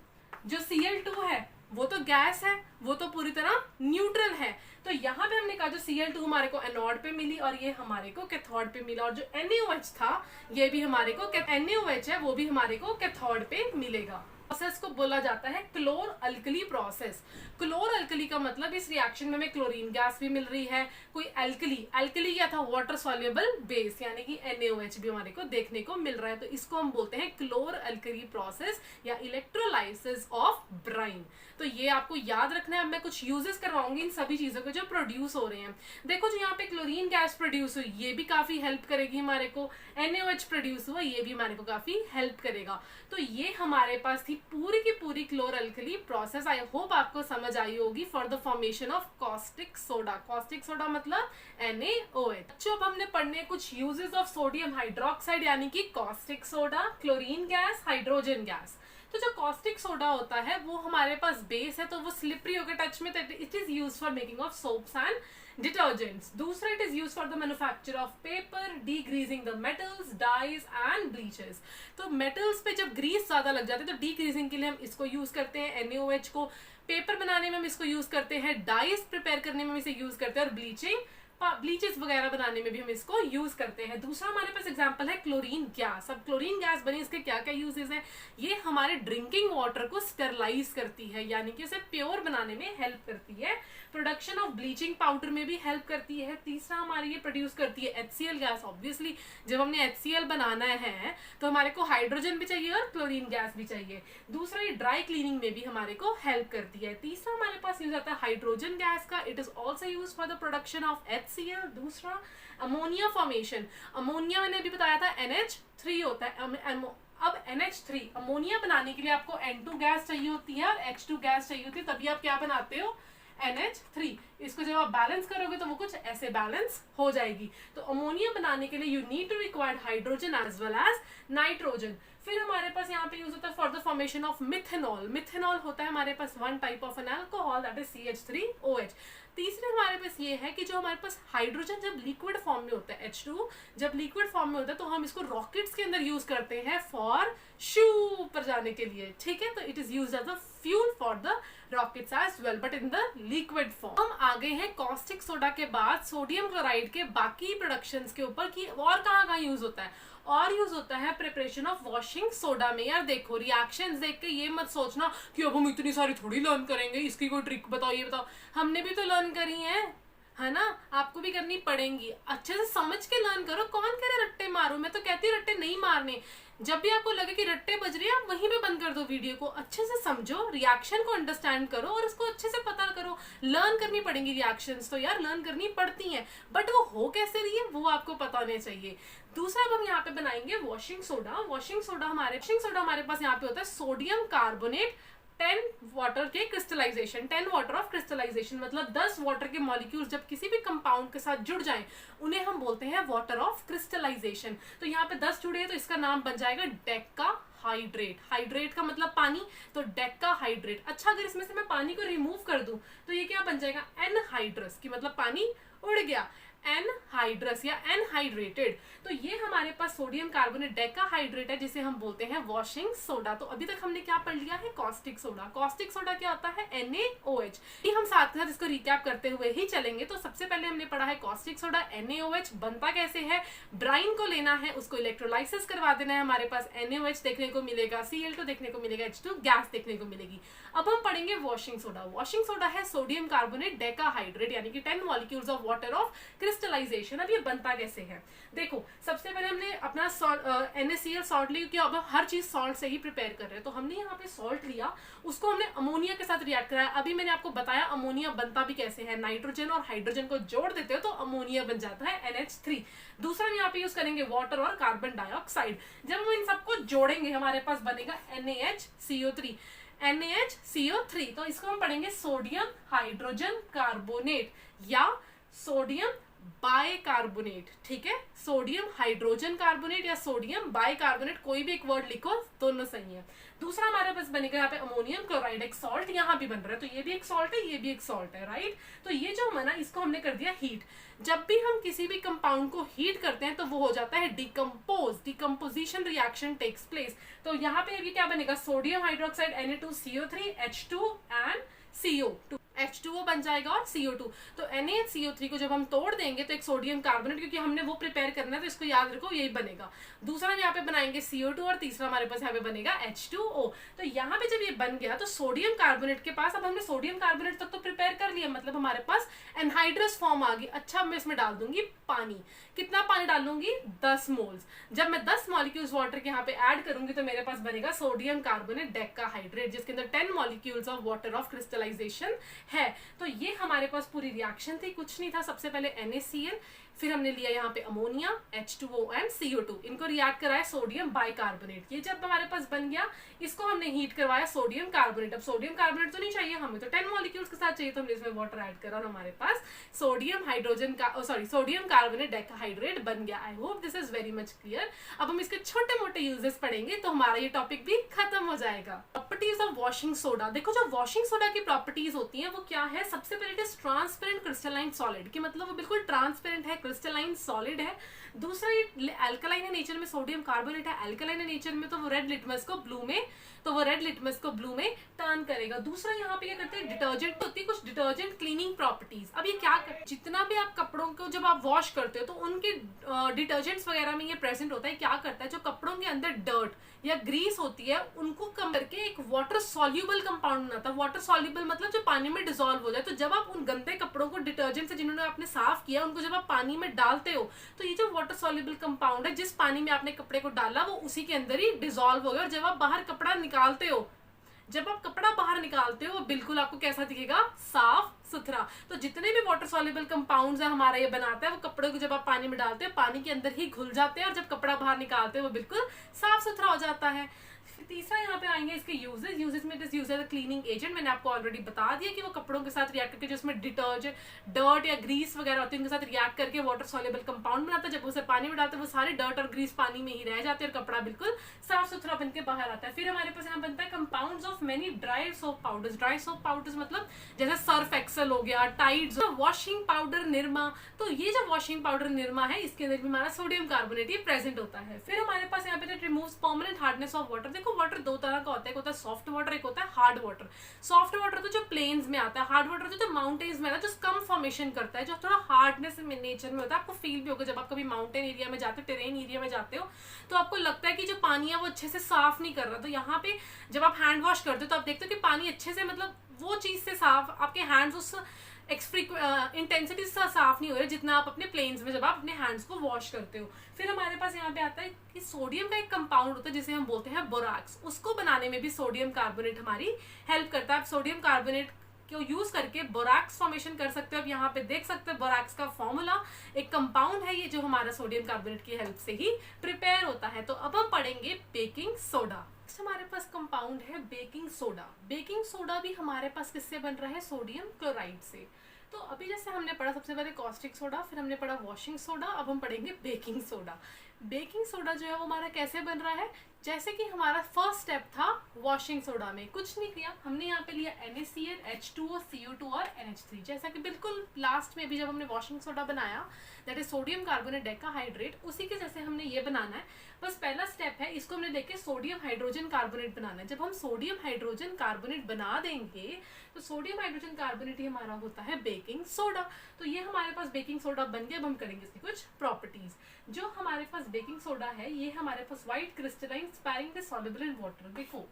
जो Cl2 है वो तो गैस है, वो तो पूरी तरह न्यूट्रल है। तो यहाँ पे हमने कहा जो Cl2 हमारे को एनोड पे मिली और ये हमारे को कैथोड पे मिला, और जो NaOH था ये भी हमारे को, NaOH है वो भी हमारे को कैथोड पे मिलेगा। प्रोसेस को बोला जाता है क्लोर अल्कली प्रोसेस। क्लोर अल्कली का मतलब इस रिएक्शन में हमें क्लोरीन गैस भी मिल रही है, कोई अल्कली, अल्कली क्या था, वाटर सॉल्युबल बेस यानी कि NaOH भी हमारे को देखने को मिल रहा है, तो इसको हम बोलते हैं क्लोर अल्कली प्रोसेस या इलेक्ट्रोलाइसिस ऑफ ब्राइन। तो ये आपको याद रखना है। अब मैं कुछ यूजेस करवाऊंगी इन सभी चीजों के जो प्रोड्यूस हो रहे हैं। देखो जो यहाँ पे क्लोरीन गैस प्रोड्यूस हुई ये भी काफी हेल्प करेगी हमारे को, NaOH प्रोड्यूस हुआ ये भी हमारे को काफी हेल्प करेगा। तो ये हमारे पास थी पूरी की पूरी क्लोर अल्कली प्रोसेस। आई होप आपको समझ आई होगी for the formation of caustic soda. Caustic soda मतलब NaOH। जो अब हमने पढ़ने कुछ यूजेस ऑफ सोडियम हाइड्रोक्साइड यानी कि caustic soda, chlorine gas, hydrogen gas. तो जो कॉस्टिक सोडा होता है वो हमारे पास बेस है, तो वो स्लिपरी होकर टच में, it is used for making of soaps and detergents. दूसरा it is used for the manufacture of paper, degreasing the metals, dyes and bleaches. तो मेटल्स पे जब ग्रीस ज्यादा लग जाते हैं तो डीग्रीजिंग के लिए हम इसको यूज करते हैं NaOH को, पेपर बनाने में हम इसको यूज करते हैं, डाइज प्रिपेयर करने में हम इसे यूज करते हैं, और ब्लीचेस वगैरह बनाने में भी हम इसको यूज करते हैं। दूसरा हमारे पास एग्जांपल है क्लोरीन गैस। अब क्लोरीन गैस बनी, इसके क्या क्या यूजेस हैं? ये हमारे ड्रिंकिंग वाटर को स्टरलाइज करती है यानी कि उसे प्योर बनाने में हेल्प करती है, प्रोडक्शन ऑफ ब्लीचिंग पाउडर में भी हेल्प करती है। तीसरा हमारी ये प्रोड्यूस करती है HCl गैस। ऑब्वियसली जब हमने HCl बनाना है तो हमारे को हाइड्रोजन भी चाहिए और क्लोरीन गैस भी चाहिए। दूसरा ये ड्राई क्लीनिंग में भी हमारे को हेल्प करती है। तीसरा हमारे पास यूज आता है हाइड्रोजन गैस का, it is also use for the production of HCl। दूसरा अमोनिया फॉर्मेशन, अमोनिया मैंने अभी बताया था NH3 होता है। अब NH3 अमोनिया बनाने के लिए आपको N2 गैस चाहिए होती है और H2 गैस चाहिए होती है, तभी आप क्या बनाते हो, NH3। इसको जब आप बैलेंस करोगे तो वो कुछ ऐसे बैलेंस हो जाएगी। तो अमोनिया बनाने के लिए you need to required hydrogen as well as nitrogen. फिर हमारे पास यहाँ पे यूज होता है for the formation of methanol. Methanol होता है हमारे पास one type of an alcohol that is CH3OH। तीसरे हमारे पास ये है कि जो हमारे पास हाइड्रोजन जब लिक्विड फॉर्म में होता है, H2 जब लिक्विड फॉर्म में होता है तो हम इसको रॉकेट्स के अंदर यूज करते हैं फॉर शू पर जाने के लिए, ठीक है। तो it is used as a fuel for the rockets as well but in the liquid form. हम आगे हैं कॉस्टिक सोडा के बाद सोडियम क्लोराइड के बाकी प्रोडक्शंस के ऊपर कि और कहाँ यूज होता है, और यूज होता है प्रिपरेशन ऑफ वॉशिंग सोडा में। यार देखो रिएक्शंस देख के ये मत सोचना कि अब हम इतनी सारी थोड़ी लर्न करेंगे, इसकी कोई ट्रिक बताओ, ये बताओ। हमने भी तो लर्न करी है ना, आपको भी करनी पड़ेंगी। अच्छे से समझ के लर्न करो। कौन कह रहे रट्टे मारो, मैं तो कहती हूँ रट्टे नहीं मारने। जब भी आपको लगे कि रट्टे बज रहे हैं आप वहीं पे बंद कर दो वीडियो को, अच्छे से समझो, रिएक्शन को अंडरस्टैंड करो और उसको अच्छे से पता करो। लर्न करनी पड़ेंगी रिएक्शंस, तो यार लर्न करनी पड़ती हैं, बट वो हो कैसे रही है वो आपको पता होना चाहिए। दूसरा अब हम यहाँ पे बनाएंगे वॉशिंग सोडा। वॉशिंग सोडा हमारे पास यहाँ पे होता है सोडियम कार्बोनेट 10 वाटर के क्रिस्टलाइजेशन, 10 वाटर ऑफ क्रिस्टलाइजेशन मतलब 10 वाटर के मॉलिक्यूल्स जब किसी भी कंपाउंड के साथ जुड़ जाएं उन्हें हम बोलते हैं वाटर ऑफ क्रिस्टलाइजेशन। तो यहाँ पे 10 जुड़े हैं तो इसका नाम बन जाएगा डेका हाइड्रेट। हाइड्रेट का मतलब पानी, तो डेका हाइड्रेट। अच्छा अगर इसमें से मैं पानी को रिमूव कर दूं तो ये क्या बन जाएगा, एनहाइड्रस, की मतलब पानी उड़ गया, एनहाइड्रस या एनहाइड्रेटेड। तो ये हमारे पास सोडियम कार्बोनेट डेकाहाइड्रेट है जिसे हम बोलते हैं वॉशिंग सोडा। तो अभी तक हमने क्या पढ़ लिया है, कॉस्टिक सोडा। कॉस्टिक सोडा क्या होता है, NaOH। ये हम साथ साथ इसको रिकैप करते हुए ही चलेंगे। तो सबसे पहले हमने पढ़ा है कॉस्टिक सोडा, NaOH बनता कैसे है, ब्राइन को लेना है, उसको इलेक्ट्रोलाइसिस करवा देना है, हमारे पास NaOH देखने को मिलेगा, Cl2 देखने को मिलेगा, H2 गैस देखने को मिलेगी। अब हम पढ़ेंगे वॉशिंग सोडा। वॉशिंग सोडा है सोडियम कार्बोनेट डेकाहाइड्रेट यानी कि 10 molecules of water of crystallisation. अब ये बनता कैसे है, देखो सबसे पहले हमने अपना NaCl सॉल्ट लिया, क्योंकि अब हर चीज सॉल्ट से ही प्रिपेयर कर रहे हैं। तो हमने यहाँ पे सॉल्ट लिया, उसको हमने अमोनिया के साथ रिएक्ट कराया। अभी मैंने आपको बताया अमोनिया बनता भी कैसे है, नाइट्रोजन और हाइड्रोजन को जोड़ देते हो तो अमोनिया बन जाता है NH3। दूसरा यहाँ पे यूज करेंगे वाटर और कार्बन डाइऑक्साइड। जब हम इन सबको जोड़ेंगे हमारे पास बनेगा NaHCO3। NaHCO3 तो इसको हम पढ़ेंगे सोडियम हाइड्रोजन कार्बोनेट या सोडियम बाइकार्बोनेट, ठीक है। सोडियम हाइड्रोजन कार्बोनेट या सोडियम बाइकार्बोनेट, कोई भी एक वर्ड लिखो, दोनों सही है। दूसरा हमारे पास बनेगा यहाँ पे अमोनियम क्लोराइड, एक सॉल्ट यहाँ भी बन रहा है, तो ये भी एक सॉल्ट है, ये भी एक सॉल्ट है, राइट। तो ये जो बना इसको हमने कर दिया हीट। जब भी हम किसी भी कंपाउंड को हीट करते हैं तो वो हो जाता है decompose, decomposition reaction takes place. तो यहाँ पे अभी क्या बनेगा, sodium hydroxide Na2CO3 H2 and CO2, H2O बन जाएगा और CO2। तो NaCO3 को जब हम तोड़ देंगे तो एक सोडियम कार्बोनेट, क्योंकि हमने वो प्रिपेयर करना है तो इसको याद रखो यही बनेगा। दूसरा हम यहाँ पे बनाएंगे CO2 और तीसरा हमारे पास यहाँ पे बनेगा H2O। तो यहाँ पे जब ये बन गया तो सोडियम कार्बोनेट के पास, अब हमने सोडियम कार्बोनेट तक तो प्रिपेयर कर लिया, मतलब हमारे पास एनहाइड्रस फॉर्म आ गई। अच्छा, मैं इसमें डाल दूंगी पानी। कितना पानी डालूंगी? 10 मोल्स। जब मैं 10 मॉलिक्यूल्स वाटर के यहाँ पे ऐड करूंगी तो मेरे पास बनेगा सोडियम कार्बोनेट डेकाहाइड्रेट, जिसके अंदर 10 molecules of water of crystallisation है। तो ये हमारे पास पूरी रिएक्शन थी, कुछ नहीं था। सबसे पहले NaCl, फिर हमने लिया यहाँ पे अमोनिया, H2O एंड CO2, इनको रिएक्ट कराया सोडियम बाइकार्बोनेट। ये जब हमारे पास बन गया, इसको हमने हीट करवाया सोडियम कार्बोनेट। अब सोडियम कार्बोनेट तो नहीं चाहिए हमें, तो 10 मॉलिक्यूल्स के साथ चाहिए, तो हमने इसमें वाटर ऐड करा और हमारे पास सोडियम हाइड्रोजन का सोडियम कार्बोनेट डेकाहाइड्रेट बन गया। I hope this is very much clear. अब हम इसके छोटे मोटे यूजेस पढ़ेंगे तो हमारा ये टॉपिक भी खत्म हो जाएगा। Properties of washing soda. देखो, जो वॉशिंग सोडा की प्रॉपर्टीज होती हैं वो क्या है? सबसे पहले it is transparent crystalline solid, कि मतलब वो बिल्कुल ट्रांसपेरेंट है, क्रिस्टलाइन सॉलिड है। दूसरा, ये अल्कलाइन है नेचर में, सोडियम कार्बोनेट है अल्कलाइन है नेचर में, तो वो रेड लिटमस को ब्लू में टर्न करेगा। दूसरा, यहाँ पे क्या करते हैं, डिटर्जेंट होती है, कुछ डिटर्जेंट क्लीनिंग प्रॉपर्टीज। अब ये क्या जितना भी आप कपड़ों को जब आप वॉश करते हो तो उनके डिटर्जेंट्स वगैरह में ये प्रेजेंट होता है। क्या करता है, जो कपड़ों के अंदर डर्ट या ग्रीस होती है उनको कम करके एक वाटर सॉल्यूबल कंपाउंड बनाता है। वाटर सॉल्यूबल मतलब जो पानी में डिसॉल्व हो जाए। तो जब आप उन गंदे कपड़ों को डिटर्जेंट से जिन्होंने आपने साफ किया, उनको जब आप पानी में डालते हो तो ये जो वाटर सॉल्यूबल कंपाउंड है, जिस पानी में आपने कपड़े को डाला वो उसी के अंदर ही डिसॉल्व हो गया। और जब आप बाहर कपड़ा निकालते हो, वो बिल्कुल आपको कैसा दिखेगा? साफ सुथरा। तो जितने भी वाटर सॉल्युबल कंपाउंड्स है हमारा ये बनाता है, वो कपड़े को जब आप पानी में डालते हैं पानी के अंदर ही घुल जाते हैं, और जब कपड़ा बाहर निकालते हैं वो बिल्कुल साफ सुथरा हो जाता है। तीसरा यहाँ पे आएंगे इसके यूजेस में, it is used as a cleaning agent. मैंने आपको ऑलरेडी बता दिया कि वो कपड़ों के साथ रिएक्ट करके, जो उसमें डिटर्जेंट, डर्ट या ग्रीस वगैरह होती है, उनके साथ रिएक्ट करके वाटर सॉल्युबल कंपाउंड बनाता है। जब उसे पानी में डालते हैं वो सारे डर्ट और ग्रीस पानी में ही रह जाते हैं और कपड़ा बिल्कुल साफ सुथरा बनके बाहर आता है। फिर हमारे पास यहाँ बनता है compounds of many dry soap powders. Dry soap powders मतलब जैसे सर्फ एक्सेल हो गया, टाइड्स, वॉशिंग पाउडर निरमा। तो ये जो वॉशिंग पाउडर निरमा है, इसके अंदर भी हमारा सोडियम कार्बोनेट ये प्रेजेंट होता है। फिर हमारे पास यहाँ पे removes permanent hardness of water. देखो, वाटर दो तरह का होता है, एक होता है सॉफ्ट वाटर, एक होता है हार्ड वाटर। सॉफ्ट वाटर तो जो प्लेन्स में आता है, हार्ड वाटर तो जो माउंटेन्स में आता है, जो कम फॉर्मेशन करता है, जो थोड़ा हार्डनेस में नेचर में होता है। आपको फील भी होगा जब आप कभी माउंटेन एरिया में जाते हो, टेरेन एरिया में जाते हो, तो आपको लगता है कि जो पानी है वो अच्छे से साफ नहीं कर रहा। तो यहाँ पे जब आप हैंड वॉश करते हो तो आप देखते हो कि पानी अच्छे से, मतलब वो चीज से साफ, आपके हैंड्स उस इंटेंसिटी से साफ नहीं हो रहे जितना आप अपने प्लेन्स में जब आप अपने हैंड्स को वॉश करते हो। फिर हमारे पास यहाँ पे आता है कि सोडियम का एक कंपाउंड होता है जिसे हम बोलते हैं बोराक्स। उसको बनाने में भी सोडियम कार्बोनेट हमारी हेल्प करता है। आप सोडियम कार्बोनेट को यूज करके बोराक्स फॉर्मेशन कर सकते हो। अब यहाँ पे देख सकते हो बोराक्स का फॉर्मूला, एक कंपाउंड है ये जो हमारा सोडियम कार्बोनेट की हेल्प से ही प्रिपेयर होता है। तो अब हम पढ़ेंगे बेकिंग सोडा। हमारे पास कंपाउंड है बेकिंग सोडा। बेकिंग सोडा भी हमारे पास किससे बन रहा है? सोडियम क्लोराइड से। तो अभी जैसे हमने पढ़ा सबसे पहले कॉस्टिक सोडा, फिर हमने पढ़ा वॉशिंग सोडा, अब हम पढ़ेंगे बेकिंग सोडा। बेकिंग सोडा जो है वो हमारा कैसे बन रहा है? जैसे कि हमारा फर्स्ट स्टेप था वॉशिंग सोडा में, कुछ नहीं किया हमने, यहाँ पे लिया NaCl, H2O, CO2 और NH3। जैसा कि बिल्कुल लास्ट में भी जब हमने वॉशिंग सोडा बनाया, that is sodium carbonate decahydrate, उसी के जैसे हमने ये बनाना है। बस पहला स्टेप है, इसको हमने देखे सोडियम हाइड्रोजन कार्बोनेट बनाना है। जब हम सोडियम हाइड्रोजन कार्बोनेट बना देंगे तो सोडियम हाइड्रोजन कार्बोनेट ही हमारा होता है बेकिंग सोडा। तो ये हमारे पास बेकिंग सोडा बन गया। अब हम करेंगे इसकी कुछ प्रॉपर्टीज। जो हमारे पास बेकिंग सोडा है, ये हमारे पास white crystalline sparingly soluble in water. देखो,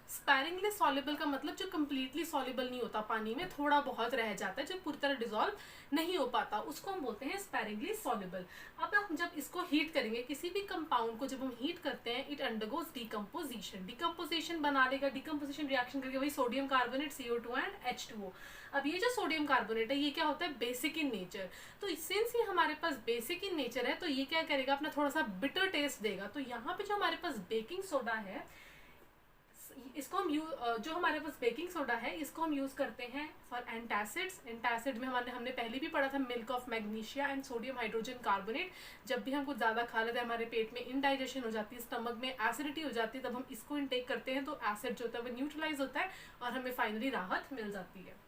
स्पैरिंगली सॉल्युबल का मतलब जो कंप्लीटली सॉल्युबल नहीं होता, पानी में थोड़ा बहुत रह जाता है, जो पूरी तरह डिसॉल्व नहीं हो पाता, उसको हम बोलते हैं स्पैरिंगली सॉल्युबल। अब हम जब इसको हीट करेंगे, किसी भी कंपाउंड को जब हम हीट करते हैं, इट अंडरगोज डिकम्पोजिशन। डिकम्पोजिशन बना लेगा, डिकम्पोजिशन रिएक्शन करके वही sodium carbonate, CO2 and H2O। अब ये जो सोडियम कार्बोनेट है ये क्या होता है? Basic in nature. तो सिंस ये हमारे पास बेसिक इन नेचर है तो ये क्या करेगा? अपना थोड़ा सा बिटर टेस्ट देगा। तो यहाँ पे जो हमारे पास बेकिंग सोडा है, इसको हम जो हमारे पास बेकिंग सोडा है इसको हम यूज करते हैं फॉर एंटासिड्स। एंटासिड में हमने पहले भी पढ़ा था milk of magnesia and sodium hydrogen carbonate. जब भी हम कुछ ज्यादा खा लेते हैं, हमारे पेट में इनडाइजेशन हो जाती है, स्टमक में एसिडिटी हो जाती है, तब हम इसको इनटेक करते हैं तो एसिड जो होता है वो न्यूट्रलाइज होता है और हमें फाइनली राहत मिल जाती है।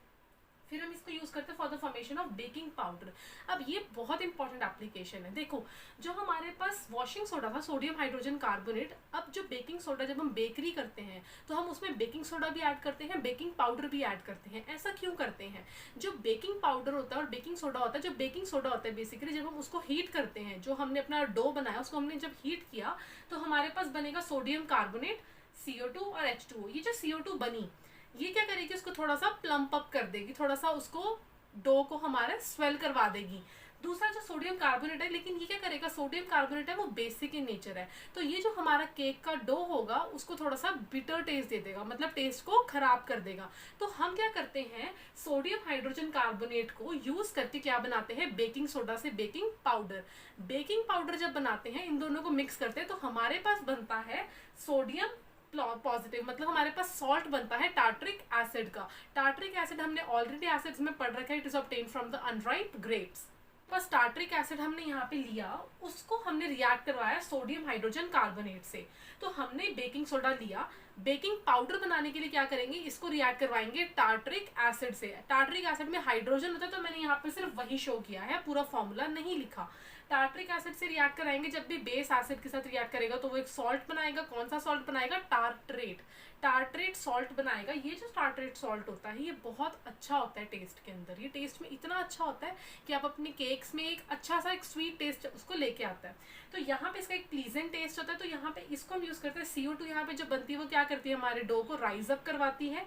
फिर हम इसको यूज करते हैं for the formation of baking powder. अब ये बहुत इंपॉर्टेंट एप्लीकेशन है। देखो, जो हमारे पास वॉशिंग सोडा था, सोडियम हाइड्रोजन कार्बोनेट, अब जो बेकिंग सोडा जब हम बेकरी करते हैं तो हम उसमें बेकिंग सोडा भी ऐड करते हैं, बेकिंग पाउडर भी ऐड करते हैं। ऐसा क्यों करते हैं? जो बेकिंग पाउडर होता है और बेकिंग सोडा होता है, जो बेकिंग सोडा होता है बेसिकली जब हम उसको हीट करते हैं, जो हमने अपना डो बनाया उसको हमने जब हीट किया तो हमारे पास बनेगा सोडियम कार्बोनेट, CO2 और H2O। ये जो CO2 बनी, ये क्या करेगी, उसको थोड़ा सा प्लम्प अप कर देगी, थोड़ा सा उसको डो को हमारे स्वेल करवा देगी। दूसरा जो सोडियम कार्बोनेट है, लेकिन ये क्या करेगा, सोडियम कार्बोनेट है वो बेसिक इन नेचर है, तो ये जो हमारा केक का डो होगा उसको थोड़ा सा बिटर टेस्ट दे देगा, मतलब टेस्ट को खराब कर देगा। तो हम क्या करते हैं, सोडियम हाइड्रोजन कार्बोनेट को यूज करके क्या बनाते हैं, बेकिंग सोडा से बेकिंग पाउडर। बेकिंग पाउडर जब बनाते हैं, इन दोनों को मिक्स करते हैं तो हमारे पास बनता है सोडियम पॉजिटिव, मतलब हमारे पास सॉल्ट बनता है टार्ट्रिक एसिड का। टार्ट्रिक एसिड हमने ऑलरेडी एसिड्स में पढ़ रखा है, it is obtained from the unripe grapes. बस टार्ट्रिक एसिड हमने यहाँ पे लिया, उसको हमने रिएक्ट करवाया सोडियम हाइड्रोजन कार्बोनेट से। तो हमने बेकिंग सोडा लिया, बेकिंग पाउडर बनाने के लिए क्या करेंगे, इसको रिएक्ट करवाएंगे टार्ट्रिक एसिड से। टार्ट्रिक एसिड में हाइड्रोजन होता है, तो मैंने यहाँ पे सिर्फ वही शो किया है, पूरा फॉर्मूला नहीं लिखा। टार्ट्रिक एसिड से रिएक्ट कराएंगे, जब भी बेस एसिड के साथ रिएक्ट करेगा तो वो एक सॉल्ट बनाएगा। कौन सा सॉल्ट बनाएगा, टार्ट्रेट। टार्ट्रेट सॉल्ट बनाएगा। ये जो टार्ट्रेट सॉल्ट होता है ये बहुत अच्छा होता है टेस्ट के अंदर, ये टेस्ट में इतना अच्छा होता है कि आप अपने केक्स में एक अच्छा सा एक स्वीट टेस्ट उसको लेके आता है। तो यहाँ पे इसका एक प्लीजेंट टेस्ट होता है, तो यहाँ पे इसको हम यूज करते हैं। CO2 यहाँ पे जो बनती है वो क्या करती है, हमारे डो को राइज अप करवाती है।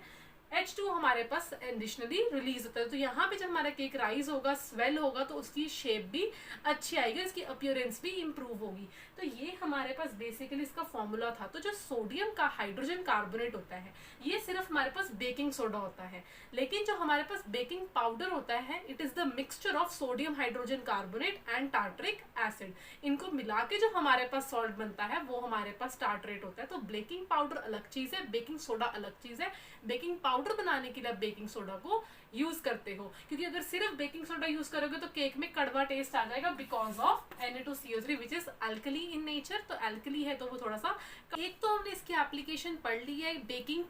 H2 हमारे पास एडिशनली रिलीज होता है, तो यहाँ पे जब हमारा केक राइज होगा, स्वेल होगा, तो उसकी शेप भी अच्छी आएगी, इसकी अपीयरेंस भी इम्प्रूव होगी। तो ये हमारे पास बेसिकली इसका फॉर्मूला था। तो जो सोडियम का हाइड्रोजन कार्बोनेट होता है ये सिर्फ हमारे पास बेकिंग सोडा होता है, लेकिन जो हमारे पास बेकिंग पाउडर होता है it is the mixture of sodium hydrogen carbonate and tartaric acid. इनको मिला के जो हमारे पास सॉल्ट बनता है वो हमारे पास टार्ट्रेट होता है। तो बेकिंग पाउडर अलग चीज है, बेकिंग सोडा अलग चीज है। बेकिंग पाउडर बनाने के लिए आप बेकिंग सोडा को यूज करते हो, क्योंकि अगर सिर्फ बेकिंग सोडा यूज करोगे तो केक में कड़वा टेस्ट आ जाएगा because of Na2CO3 which is alkali in nature. तो अल्कली है तो वो थोड़ा सा, एक तो हमने इसकी एप्लीकेशन पढ़ ली है बेकिंग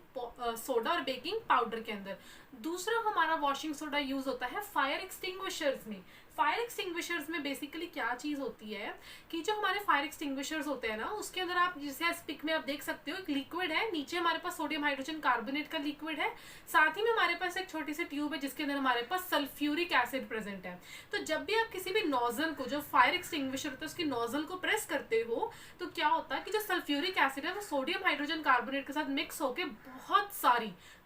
सोडा और बेकिंग पाउडर के अंदर। दूसरा हमारा वॉशिंग सोडा यूज होता है फायर एक्सटिंग्विशर्स में। फायर एक्सटिंग्विशर्स में बेसिकली क्या चीज होती है कि जो हमारे फायर एक्सटिंग्विशर्स होते हैं ना, उसके अंदर आप जैसे इस पिक में आप देख सकते हो एक लिक्विड है, नीचे हमारे पास सोडियम हाइड्रोजन कार्बोनेट का लिक्विड है, साथ ही में हमारे पास एक छोटी सी ट्यूब है जिसके अंदर हमारे पास सल्फ्यूरिक एसिड प्रेजेंट है। तो जब भी आप किसी भी नोजल को, जो फायर एक्सटिंग्विशर होता है उसकी नोजल को प्रेस करते हो तो क्या होता है कि जो सल्फ्यूरिक एसिड है वो सोडियम हाइड्रोजन कार्बोनेट के साथ मिक्स होकर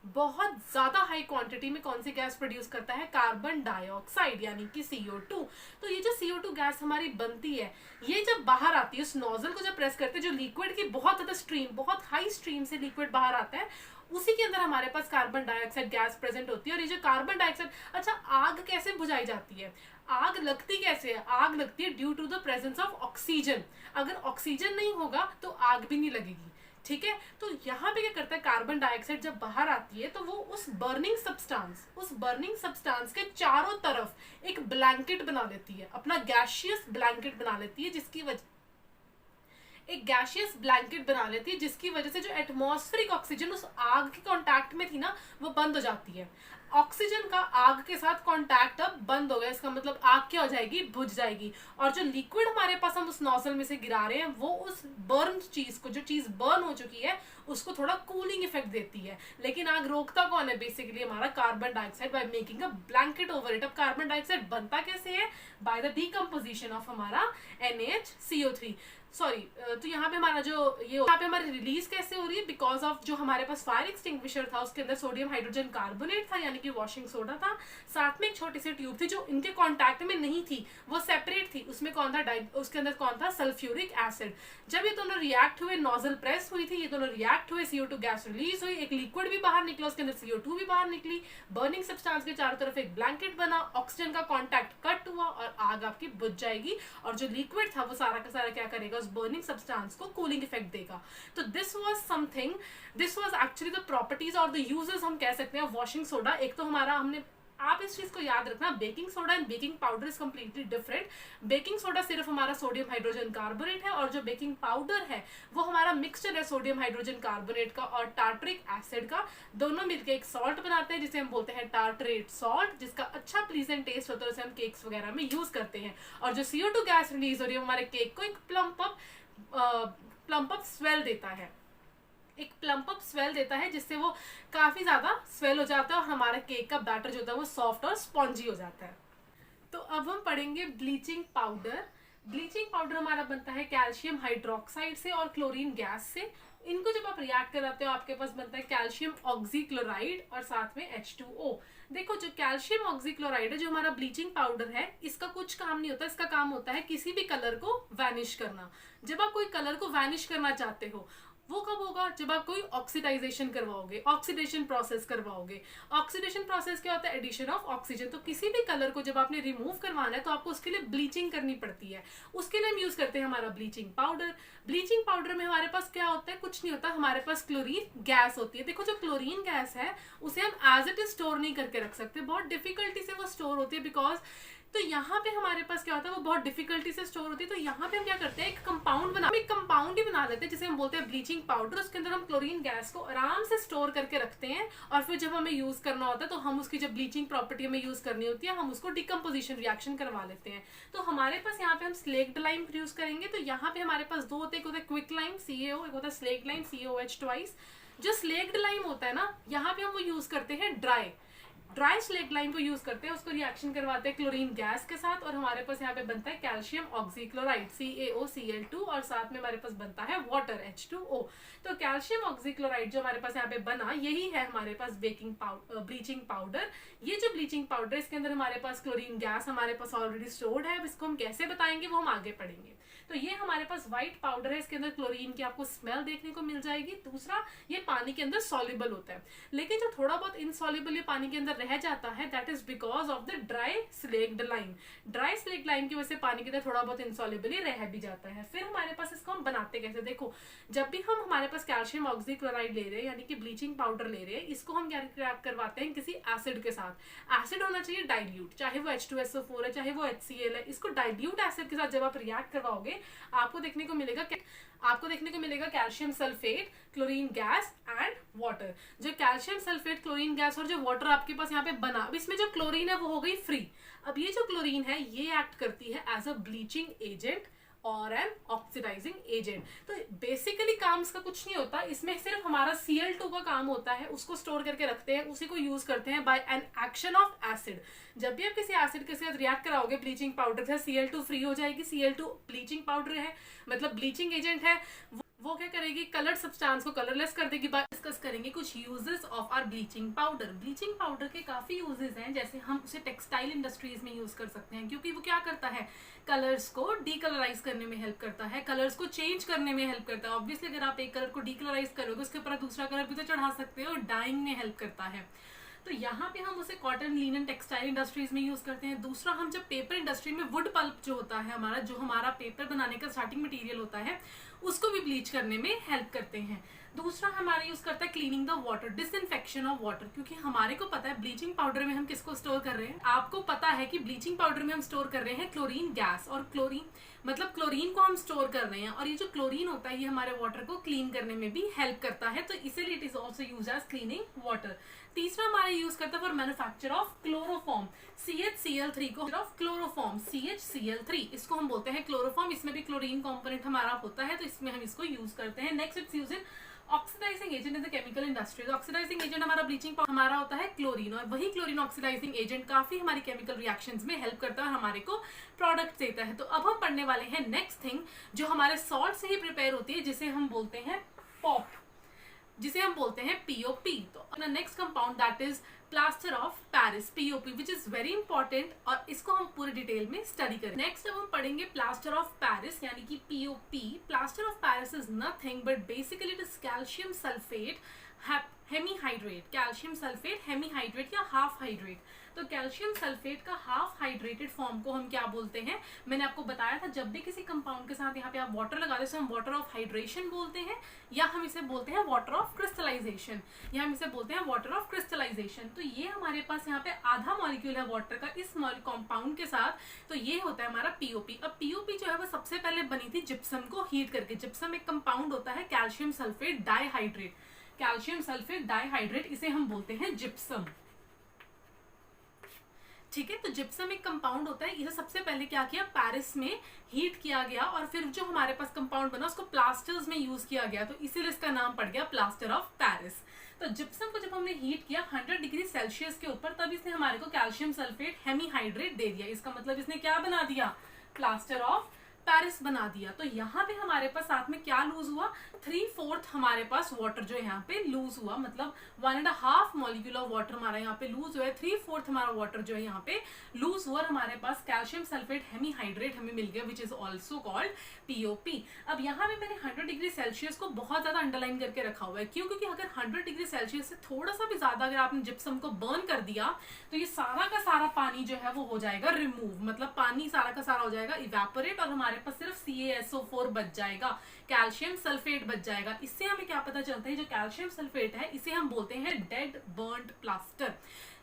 बहुत ज्यादा हाई क्वांटिटी में कौन सी गैस प्रोड्यूस करता है, कार्बन डाइऑक्साइड यानी कि CO2। तो ये जो CO2 गैस हमारी बनती है ये जब बाहर आती है, उस नोजल को जब प्रेस करते हैं, जो लिक्विड की बहुत ज्यादा स्ट्रीम, बहुत हाई स्ट्रीम से लिक्विड बाहर आता है, उसी के अंदर हमारे पास कार्बन डाइऑक्साइड गैस प्रेजेंट होती है। और ये जो कार्बन डाइऑक्साइड, अच्छा आग कैसे बुझाई जाती है, आग लगती कैसे है, आग लगती है due to the presence of oxygen. अगर ऑक्सीजन नहीं होगा तो आग भी नहीं लगेगी, ठीक है। तो यहाँ पे क्या करता है, कार्बन डाइऑक्साइड जब बाहर आती है तो वो उस बर्निंग सब्सटेंस के चारों तरफ एक ब्लैंकेट बना लेती है, अपना गैशियस ब्लैंकेट बना लेती है, जिसकी वजह से जो एटमॉस्फेरिक ऑक्सीजन उस आग के कांटेक्ट में थी ना वो बंद हो जाती है। ऑक्सीजन का आग के साथ कांटेक्ट अब बंद हो गया, इसका मतलब आग क्या हो जाएगी, बुझ जाएगी। और जो लिक्विड हमारे पास हम उस नोजल में से गिरा रहे हैं वो उस बर्न चीज को, जो चीज बर्न हो चुकी है उसको थोड़ा कूलिंग इफेक्ट देती है। लेकिन आग रोकता कौन है, बेसिकली हमारा carbon dioxide, by making a blanket over it. अब कार्बन डाइऑक्साइड बनता कैसे है, बाय द डीकम्पोजिशन ऑफ हमारा NaCO3। सॉरी, तो यहाँ पे हमारा जो यहाँ पे हमारी रिलीज कैसे हो रही है, बिकॉज ऑफ जो हमारे पास फायर एक्सटिंग्विशर था उसके अंदर सोडियम हाइड्रोजन कार्बोनेट था यानी कि वॉशिंग सोडा था, साथ में एक छोटी सी ट्यूब थी जो इनके कांटेक्ट में नहीं थी, वो सेपरेट थी। उसमें कौन था, उसके अंदर कौन था, सल्फ्यूरिक एसिड। जब ये दोनों रिएक्ट हुए, नोजल प्रेस हुई थी, ये दोनों रिएक्ट हुए, CO2 गैस रिलीज हुई, एक लिक्विड भी बाहर निकला, उसके अंदर CO2 भी बाहर निकली, बर्निंग सब्सटेंस के चारों तरफ एक ब्लैंकेट बना, ऑक्सीजन का कॉन्टैक्ट कट हुआ और आग आपकी बुझ जाएगी। और जो लिक्विड था वो सारा का सारा क्या करेगा, उस बर्निंग सब्सटेंस को कूलिंग इफेक्ट देगा। तो this was actually the properties और द यूजेस हम कह सकते हैं वॉशिंग सोडा। एक तो हमारा हमने आप इस चीज को याद रखना, baking soda and baking powder is completely different. Baking soda सिर्फ हमारा सोडियम हाइड्रोजन कार्बोनेट है, और जो बेकिंग पाउडर है वो हमारा मिक्सचर है सोडियम हाइड्रोजन कार्बोनेट का और टार्टरिक एसिड का, दोनों मिलकर एक सॉल्ट बनाते हैं जिसे हम बोलते हैं टार्टरेट सॉल्ट, जिसका अच्छा प्लीजेंट टेस्ट होता है, उसे हम केक्स वगैरह में यूज करते हैं। और जो CO2 गैस रिलीज हो रही है हमारे केक को एक प्लम्प अप स्वेल देता है, एक प्लम्प अप स्वेल देता है, जिससे वो काफी ज्यादा स्वेल हो जाता है और हमारा केक का बैटर जो होता है वो सॉफ्ट और स्पॉन्जी हो जाता है। तो अब हम पढ़ेंगे ब्लीचिंग पाउडर। ब्लीचिंग पाउडर हमारा बनता है कैल्शियम हाइड्रोक्साइड से और क्लोरीन गैस से। इनको जब आप रिएक्ट कराते हो आपके पास बनता है कैल्शियम ऑक्सीक्लोराइड और साथ में H2O। देखो जो कैल्शियम ऑक्सीक्लोराइड है जो हमारा ब्लीचिंग पाउडर है, इसका कुछ काम नहीं होता, इसका काम होता है किसी भी कलर को वैनिश करना। जब आप कोई कलर को वैनिश करना चाहते हो वो कब होगा, जब आप कोई ऑक्सीडाइजेशन करवाओगे, ऑक्सीडेशन प्रोसेस करवाओगे। ऑक्सीडेशन प्रोसेस क्या होता है, एडिशन ऑफ ऑक्सीजन। तो किसी भी कलर को जब आपने रिमूव करवाना है तो आपको उसके लिए ब्लीचिंग करनी पड़ती है, उसके लिए हम यूज करते हैं हमारा ब्लीचिंग पाउडर। ब्लीचिंग पाउडर में हमारे पास क्या होता है, कुछ नहीं होता, हमारे पास क्लोरीन गैस होती है। देखो जो क्लोरीन गैस है उसे हम एज इट इज स्टोर नहीं करके रख सकते, बहुत डिफिकल्टी से वो स्टोर होती है बिकॉज, तो यहाँ पे हमारे पास क्या होता है वो बहुत डिफिकल्टी से स्टोर होती है। तो यहाँ पे हम क्या करते हैं, एक कंपाउंड ही बना लेते हैं जिसे हम बोलते हैं ब्लीचिंग पाउडर। उसके अंदर हम क्लोरीन गैस को आराम से स्टोर करके रखते हैं और फिर जब हमें यूज करना होता है तो हम उसकी जब ब्लीचिंग प्रॉपर्टी हमें यूज करनी होती है हम उसको डिकम्पोजिशन रिएक्शन करवा लेते हैं। तो हमारे पास यहाँ पे हम स्लेक्ड लाइम यूज करेंगे। तो यहाँ पे हमारे पास दो होते हैं, एक होता है क्विक लाइम CaO, एक होता है स्लेक्ड लाइम CaOH ट्वाइस। जो स्लेक्ड लाइम होता है ना, यहाँ पे हम वो यूज करते हैं ड्राई स्लेक्ड लाइम को यूज करते हैं, उसको रिएक्शन करवाते हैं क्लोरीन गैस के साथ और हमारे पास यहाँ पे बनता है कैल्शियम ऑक्सीक्लोराइड CaOCl2 और साथ में हमारे पास बनता है वाटर H2O। तो कैल्शियम ऑक्सीक्लोराइड जो हमारे पास यहाँ पे बना, यही है हमारे पास ब्लीचिंग पाउडर। ये जो ब्लीचिंग पाउडर इसके अंदर हमारे पास क्लोरीन गैस हमारे पास ऑलरेडी स्टोर्ड है। अब इसको हम कैसे बताएंगे वो हम आगे पढ़ेंगे। तो ये हमारे पास व्हाइट पाउडर है, इसके अंदर क्लोरीन की आपको स्मेल देखने को मिल जाएगी। दूसरा, ये पानी के अंदर सॉल्युबल होता है, लेकिन जो थोड़ा बहुत इनसॉल्युबल ये पानी के अंदर रह जाता है that is because of the dry slaked lime. Dry slaked lime की वजह से पानी के अंदर थोड़ा बहुत इनसॉल्युबल रह भी जाता है। फिर हमारे पास इसको हम बनाते कैसे, देखो जब भी हम हमारे पास कैल्शियम ऑक्सीक्लोराइड ले रहे हैं यानी कि ब्लीचिंग पाउडर ले रहे हैं, इसको हम क्या करवाते हैं किसी एसिड के साथ। एसिड होना चाहिए डाइल्यूट, चाहे वो H2SO4 है चाहे वो HCl है। इसको डाइल्यूट एसिड के साथ जब आप रिएक्ट करवाओगे आपको देखने को मिलेगा calcium sulphate, chlorine gas and water. जो कैल्शियम सल्फेट, क्लोरीन गैस और जो वाटर आपके पास यहाँ पे बना, अब इसमें जो क्लोरीन है वो हो गई फ्री। अब ये जो क्लोरीन है ये एक्ट करती है एज अ ब्लीचिंग एजेंट और एन ऑक्सीडाइजिंग एजेंट। तो बेसिकली काम इसका कुछ नहीं होता, इसमें सिर्फ हमारा Cl2 का काम होता है, उसको स्टोर करके रखते हैं, उसी को यूज करते हैं by an action of acid. जब भी आप किसी एसिड के साथ रिएक्ट कराओगे ब्लीचिंग पाउडर से, Cl2 फ्री हो जाएगी। Cl2 ब्लीचिंग पाउडर है, मतलब ब्लीचिंग एजेंट है, वो क्या करेगी, कलर्ड सब्सटेंस को कलरलेस कर देगी। डिस्कस करेंगे कुछ uses of our bleaching powder. Bleaching powder के काफी यूजेस हैं, जैसे हम उसे टेक्सटाइल इंडस्ट्रीज में यूज कर सकते हैं क्योंकि वो क्या करता है, कलर्स को डीकलराइज करने में हेल्प करता है, कलर्स को चेंज करने में हेल्प करता है। ऑब्वियसली अगर आप एक कलर को डीकलराइज करोगे उसके ऊपर दूसरा कलर भी तो चढ़ा सकते हो, और डाइंग में हेल्प करता है। तो यहाँ पे हम उसे कॉटन, लिनन, टेक्सटाइल इंडस्ट्रीज में यूज करते हैं। दूसरा, हम जब पेपर इंडस्ट्री में वुड पल्प जो होता है हमारा, जो हमारा पेपर बनाने का स्टार्टिंग मटेरियल होता है, उसको भी ब्लीच करने में हेल्प करते हैं। दूसरा हमारा यूज करता है cleaning the water, disinfection of water, क्योंकि हमारे को पता है ब्लीचिंग पाउडर में हम किसको स्टोर कर रहे हैं। आपको पता है कि ब्लीचिंग पाउडर में हम स्टोर कर रहे हैं क्लोरीन गैस, और क्लोरीन को हम स्टोर कर रहे हैं, और ये जो क्लोरीन होता है ये हमारे वाटर को क्लीन करने में भी हेल्प करता है, तो इसीलिए it is also use as cleaning water. तीसरा हमारा यूज करता है for manufacture of chloroform, CHCl3 को ऑफ क्लोरोफॉर्म, CHCl3 इसको हम बोलते हैं क्लोरोफॉर्म। इसमें भी क्लोरीन कंपोनेंट हमारा होता है, तो इसमें हम इसको यूज करते हैं। Next its use in oxidising agent in the chemical industry. Oxidising agent हमारा ब्लीचिंग हमारा होता है क्लोरीन, और वही क्लोरीन ऑक्सीडाइजिंग एजेंट काफी हमारी केमिकल रिएक्शंस में हेल्प करता है और हमारे को प्रोडक्ट देता है। तो अब हम पढ़ने वाले हैं नेक्स्ट थिंग जो हमारे सॉल्ट से ही प्रिपेयर होती है, जिसे हम बोलते हैं पॉप, जिसे हम बोलते हैं POP। तो next compound that is plaster of Paris, POP, which is very important, और इसको हम पूरे डिटेल में स्टडी करें। नेक्स्ट अब हम पढ़ेंगे प्लास्टर ऑफ पेरिस यानी कि POP। Plaster of Paris is nothing but basically it is calcium sulphate, hemihydrate, calcium sulphate hemihydrate या हाफ हाइड्रेट। तो कैल्शियम सल्फेट का हाफ हाइड्रेटेड फॉर्म को हम क्या बोलते हैं, मैंने आपको बताया था जब भी किसी कंपाउंड के साथ यहाँ पे आप वाटर लगा देते हैं हम वाटर ऑफ हाइड्रेशन बोलते हैं, या हम इसे बोलते हैं वाटर ऑफ क्रिस्टलाइजेशन, या हम इसे बोलते हैं वाटर ऑफ क्रिस्टलाइजेशन। तो ये हमारे पास यहाँ पे आधा मॉलिक्यूल है वाटर का इस कंपाउंड के साथ, तो ये होता है हमारा पीओपी। अब पीओपी जो है वो सबसे पहले बनी थी जिप्सम को हीट करके। जिप्सम एक कंपाउंड होता है calcium sulphate dihydrate, calcium sulphate dihydrate, इसे हम बोलते हैं जिप्सम। ठीक है, तो जिप्सम एक कंपाउंड होता है, इसे सबसे पहले क्या किया, पेरिस में हीट किया गया और फिर जो हमारे पास कंपाउंड बना उसको प्लास्टर्स में यूज किया गया, तो इसीलिए इसका नाम पड़ गया प्लास्टर ऑफ पेरिस। तो जिप्सम को जब हमने हीट किया 100 डिग्री सेल्सियस के ऊपर, तब इसने हमारे को कैल्शियम सल्फेट हेमीहाइड्रेट दे दिया। इसका मतलब इसने क्या बना दिया, प्लास्टर ऑफ पेरिस बना दिया। तो यहाँ पे हमारे पास साथ में क्या लूज हुआ, 3/4 हमारे पास वाटर जो है यहाँ पे लूज हुआ, मतलब 1.5 मॉलिक्यूल ऑफ वाटर हमारा यहाँ पे लूज हुआ है, 3/4 हमारा वाटर जो है यहाँ पे लूज हुआ और हमारे पास कैल्शियम सल्फेट हेमीहाइड्रेट हमें मिल गया, which is also called POP. अब यहाँ पे मैंने 100 डिग्री सेल्सियस को बहुत ज्यादा अंडरलाइन करके रखा हुआ है, क्यों, क्योंकि अगर 100 डिग्री सेल्सियस से थोड़ा सा भी ज्यादा अगर आपने जिप्सम को बर्न कर दिया तो ये सारा का सारा पानी जो है वो हो जाएगा रिमूव, मतलब पानी सारा का सारा हो जाएगा इवेपोरेट और हमारे पास सिर्फ CaSO4 बच जाएगा, कैल्शियम सल्फेट बच जाएगा। इससे हमें क्या पता चलता है, जो कैल्शियम सल्फेट है इसे हम बोलते हैं डेड बर्न्ड प्लास्टर।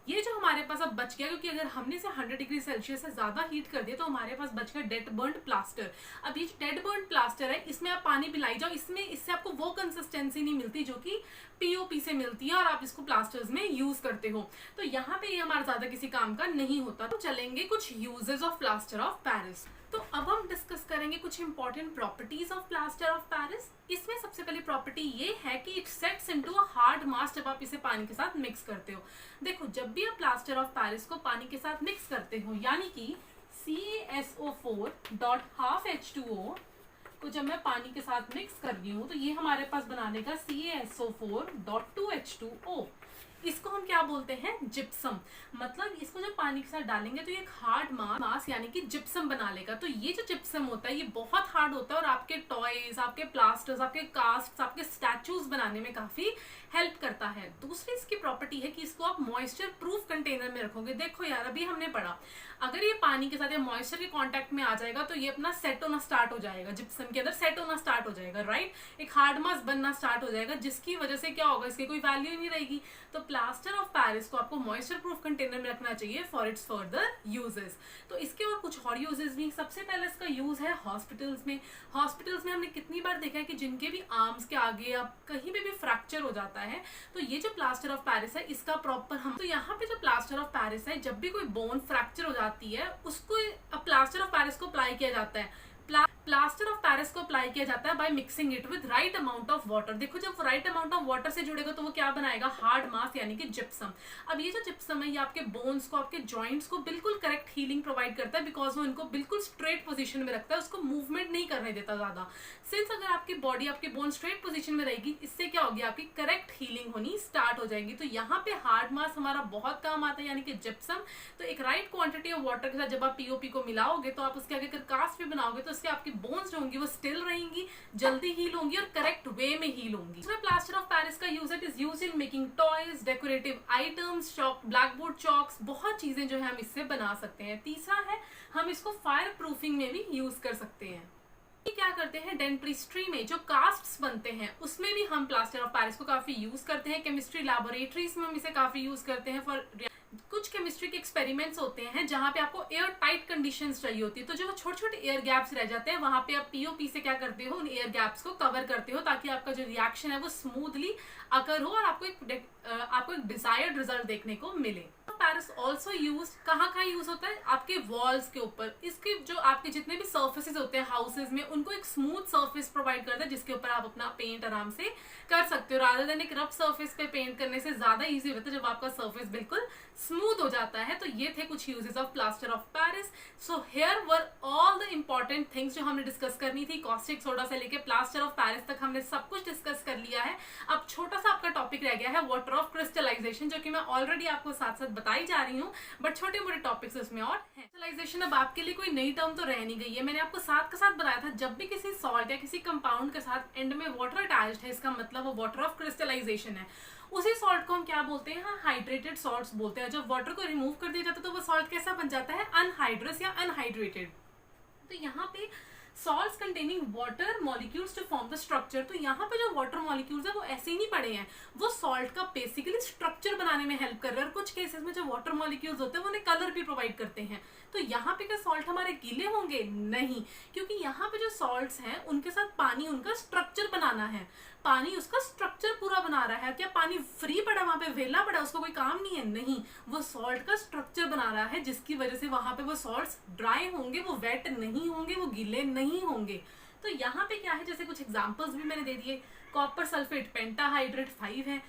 ये जो हमारे पास अब बच गया, क्योंकि अगर हमने इसे 100 डिग्री सेल्सियस से ज्यादा हीट कर दिया तो हमारे पास बच गया डेड बर्न्ड प्लास्टर। अब ये जो डेड बर्न्ड प्लास्टर है इसमें आप पानी पिलाई जाओ, इससे आपको वो कंसिस्टेंसी नहीं मिलती जो कि पीओपी से मिलती है और आप इसको प्लास्टर्स में यूज करते हो, तो यहाँ पे ये हमारा ज्यादा किसी काम का नहीं होता। तो चलेंगे कुछ uses of plaster of Paris. तो अब हम डिस्कस करेंगे कुछ important properties of plaster of Paris. इसमें सबसे पहली प्रॉपर्टी ये है कि it sets into a hard mass जब आप इसे पानी के साथ मिक्स करते हो। देखो, जब भी आप प्लास्टर ऑफ पेरिस को पानी के साथ मिक्स करते हो, यानी कि CaSO4.12H2O को जब मैं पानी के साथ मिक्स कर रही हूँ तो ये हमारे पास बना देगा CaSO4.2H2O। इसको हम क्या बोलते हैं, जिप्सम। मतलब इसको जब पानी के साथ डालेंगे तो ये एक हार्ड मास यानी कि जिप्सम बना लेगा। तो ये जो जिप्सम होता है ये बहुत हार्ड होता है और आपके टॉयज, आपके प्लास्टर्स, आपके कास्ट, आपके स्टैचूज बनाने में काफी हेल्प करता है। दूसरी इसकी प्रॉपर्टी है कि इसको आप मॉइस्चर प्रूफ कंटेनर में रखोगे। देखो यार, अभी हमने पढ़ा अगर ये पानी के साथ या मॉइस्चर के कांटेक्ट में आ जाएगा तो ये अपना सेट होना स्टार्ट हो जाएगा, जिप्सम के अंदर सेट होना स्टार्ट हो जाएगा, राइट, एक हार्ड मास बनना स्टार्ट हो जाएगा, जिसकी वजह से क्या होगा, इसकी कोई वैल्यू ही नहीं रहेगी। तो प्लास्टर ऑफ पेरिस को आपको मॉइस्चर प्रूफ कंटेनर में रखना चाहिए फॉर इट्स फर्दर यूजेस। तो इसके और कुछ और यूजेस भी, सबसे पहले इसका यूज है हॉस्पिटल्स में। हॉस्पिटल्स में हमने कितनी बार देखा है कि जिनके भी आर्म्स के आगे या कहीं भी फ्रैक्चर हो जाता है तो ये जो प्लास्टर ऑफ पेरिस है इसका प्रॉपर हम, तो यहाँ पे जो प्लास्टर ऑफ पेरिस है, जब भी कोई बोन फ्रैक्चर हो जाती है उसको प्लास्टर ऑफ पेरिस को अप्लाई किया जाता है। प्लास्टर ऑफ पेरिस को अप्लाई किया जाता है by mixing it with right amount of water. देखो, जब राइट अमाउंट ऑफ वाटर से जुड़ेगा तो वो क्या बनाएगा, हार्ड मास यानी कि जिप्सम। अब ये जो जिप्सम है ये आपके बोन्स को, आपके जॉइंट्स को बिल्कुल करेक्ट हीलिंग प्रोवाइड करता है, बिकॉज वो इनको बिल्कुल स्ट्रेट पोजीशन में रखता है, उसको मूवमेंट नहीं करने देता ज्यादा। सिंस अगर आपकी बॉडी, आपकी बोन स्ट्रेट पोजीशन में रहेगी, इससे क्या होगी, आपकी करेक्ट हीलिंग होनी स्टार्ट हो जाएगी। तो यहाँ पे हार्ड मास हमारा बहुत काम आता है, यानी कि जिप्सम। तो एक राइट क्वांटिटी ऑफ वाटर के साथ जब आप पीओपी को मिलाओगे तो आप उसके आगे अगर कास्ट भी बनाओगे तो उसके आपकी बोन्स जो होंगी वो स्टिल रहेंगी, जल्दी हील होंगी और करेक्ट वे में हील होंगी। इसमें प्लास्टर ऑफ पेरिस का use is used in making toys, decorative items, chalk, blackboard chalks, बहुत चीजें जो है हम इससे बना सकते हैं। तीसरा है हम इसको फायर प्रूफिंग में भी यूज कर सकते हैं। क्या करते हैं, डेंटिस्ट्री में जो कास्ट्स बनते हैं उसमें भी हम प्लास्टर ऑफ पेरिस को काफी यूज करते हैं। केमिस्ट्री लैबोरेटरीज में हम इसे काफी यूज करते हैं फॉर कुछ केमिस्ट्री के एक्सपेरिमेंट्स होते हैं जहां पे आपको एयर टाइट कंडीशंस चाहिए होती है, तो जो छोटे छोटे एयर गैप्स रह जाते हैं वहां पे आप पीओपी से क्या करते हो, उन एयर गैप्स को कवर करते हो ताकि आपका जो रिएक्शन है वो स्मूथली अकर हो और आपको एक डिजायर्ड रिजल्ट देखने को मिले। पेरिस ऑल्सो यूज कहाँ यूज होता है, आपके वॉल्स के ऊपर। इसके जो आपके जितने भी सर्फेसेस होते हैं हाउसेज में उनको एक स्मूथ सर्फेस प्रोवाइड करता है जिसके ऊपर आप अपना पेंट आराम से कर सकते हो, रादर देन एक रफ सर्फेस पे पेंट करने से ज्यादा इजी होता है जब आपका सर्फेस बिल्कुल स्मूथ हो जाता है। तो ये थे कुछ uses of plaster of Paris. So here were all the important things जो हमने डिस्कस करनी थी। कॉस्टिक सोडा से लेके प्लास्टर ऑफ पेरिस तक हमने सब कुछ डिस्कस कर लिया है। अब छोटा सा आपका टॉपिक रह गया है वाटर ऑफ क्रिस्टलाइजेशन, जो कि मैं ऑलरेडी आपको साथ साथ बता बताई जा रही हूँ, बट छोटे मोटे टॉपिक्स इसमें और हैं। क्रिस्टलाइजेशन अब आपके लिए कोई नई टर्म तो रह नहीं गई है। मैंने आपको साथ के साथ बताया था, जब भी किसी सॉल्ट या किसी कंपाउंड के साथ एंड में वाटर अटैच्ड है, इसका मतलब वो वाटर ऑफ क्रिस्टलाइजेशन है। उसी सॉल्ट को हम क्या बोलते हैं? हाँ, हाइड्रेटेड सॉल्ट्स बोलते हैं। जब वाटर को रिमूव कर दिया जाता है तो वो सॉल्ट कैसा बन जाता है? अनहाइड्रस या अनहाइड्रेटेड। तो यहाँ पे salts containing water molecules to form the structure, तो यहाँ पे जो वाटर मॉलिक्यूल्स है वो ऐसे ही नहीं पड़े हैं, वो सॉल्ट का बेसिकली स्ट्रक्चर बनाने में हेल्प कर रहे हैं। और कुछ केसेस में जो वाटर मॉलिक्यूल्स होते हैं वो उन्हें कलर भी प्रोवाइड करते हैं। तो यहाँ पे क्या सॉल्ट हमारे गीले होंगे? नहीं, क्योंकि यहाँ पे जो सॉल्ट्स हैं उनके साथ पानी उनका स्ट्रक्चर बनाना है, पानी उसका स्ट्रक्चर पूरा बना रहा है। क्या पानी फ्री पड़ा वहां पे, वेला पड़ा, उसको कोई काम नहीं है? नहीं, वो सॉल्ट का स्ट्रक्चर बना रहा है, जिसकी वजह से वहां पे वो सॉल्ट्स ड्राई होंगे, वो वेट नहीं होंगे, वो गीले नहीं होंगे। तो यहाँ पे क्या है, जैसे कुछ एग्जांपल्स भी मैंने दे दिए। कॉपर सल्फेट पेंटाहाइड्रेट 5 है,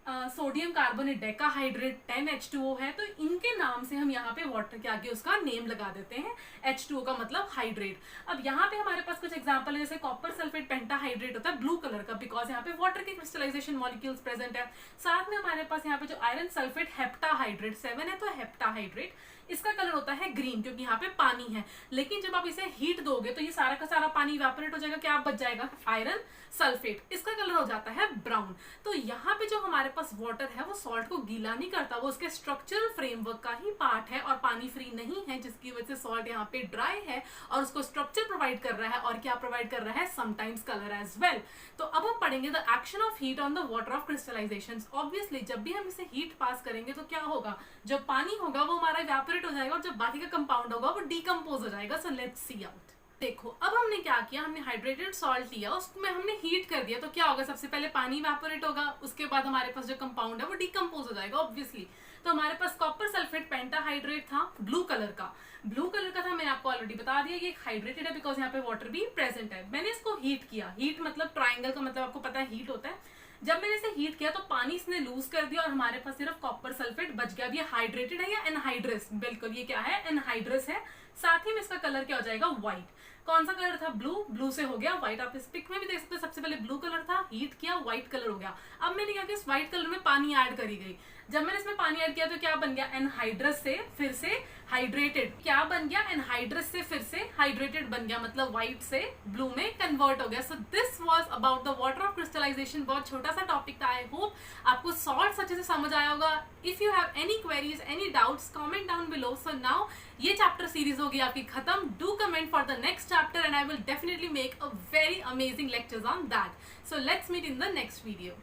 सोडियम कार्बोनेट डेकाहाइड्रेट 10H2O है। तो इनके नाम से हम यहाँ पे वाटर के आगे उसका नेम लगा देते हैं, H2O का मतलब हाइड्रेट। अब यहाँ पे हमारे पास कुछ एग्जांपल है, जैसे कॉपर सल्फेट पेंटाहाइड्रेट होता है ब्लू कलर का, बिकॉज यहाँ पे वाटर के क्रिस्टलाइजेशन मॉलिक्यूल्स प्रेजेंट है। साथ में हमारे पास यहाँ पे जो आयरन सल्फेट हेप्टाहाइड्रेट 7 है, तो हेप्टाहाइड्रेट, इसका कलर होता है ग्रीन, क्योंकि यहाँ पे पानी है। लेकिन जब आप इसे हीट दोगे तो ये सारा का सारा पानी इवेपोरेट हो जाएगा, क्या बच जाएगा? आयरन सल्फेट, इसका कलर हो जाता है ब्राउन। तो यहाँ पे जो हमारे पास वाटर है वो सॉल्ट को गीला नहीं करता, वो उसके स्ट्रक्चरल फ्रेमवर्क का ही पार्ट है और पानी फ्री नहीं है, जिसकी वजह से सॉल्ट यहाँ पे ड्राई है और उसको स्ट्रक्चर प्रोवाइड कर रहा है। और क्या प्रोवाइड कर रहा है? Sometimes colour as well. तो अब हम पढ़ेंगे the action of heat on the water of crystallisation. Obviously जब भी हम इसे हीट पास करेंगे तो क्या होगा? जो पानी होगा वो हमारा इवेपोरेट हो जाएगा और जो बाकी का कंपाउंड होगा वो डिकम्पोज हो जाएगा। So let's see out. देखो, अब हमने क्या किया, हमने हाइड्रेटेड सॉल्ट लिया, उसमें हमने हीट कर दिया, तो क्या होगा? सबसे पहले पानी इवेपोरेट होगा, उसके बाद हमारे पास जो कंपाउंड है वो डिकम्पोज हो जाएगा ऑब्वियसली। तो हमारे पास कॉपर सल्फेट पेंटाहाइड्रेट था ब्लू कलर का, था, मैंने आपको ऑलरेडी बता दिया ये हाइड्रेटेड है बिकॉज यहाँ पे वाटर भी प्रेजेंट है। मैंने इसको हीट किया, हीट मतलब ट्राइंगल का मतलब आपको पता है हीट होता है। जब मैंने इसे हीट किया तो पानी इसने लूज कर दिया और हमारे पास सिर्फ कॉपर सल्फेट बच गया। अब ये हाइड्रेटेड है या एनहाइड्रस? बिल्कुल, ये क्या है? एनहाइड्रस है। साथ ही में इसका कलर क्या हो जाएगा? व्हाइट। कौन सा कलर था? ब्लू, ब्लू से हो गया व्हाइट। आप इस पिक में भी देख सकते हो, सबसे पहले ब्लू कलर था, हीट किया, व्हाइट कलर हो गया। अब मैंने क्या किया, इस व्हाइट कलर में पानी ऐड करी गई। जब मैंने इसमें पानी ऐड किया तो क्या बन गया? एनहाइड्रस से फिर से हाइड्रेटेड। क्या बन गया? एनहाइड्रस से फिर से हाइड्रेटेड बन गया, मतलब व्हाइट से ब्लू में कन्वर्ट हो गया। So this was about the water of crystallisation. बहुत छोटा सा टॉपिक था। आई होप आपको सॉल्ट्स अच्छे से समझ आया होगा। If you have any queries, any doubts, comment down below. So now ये चैप्टर सीरीज होगी आपकी खत्म। Do comment for the next chapter and I will definitely make a very amazing lectures on that. So let's meet in the next video.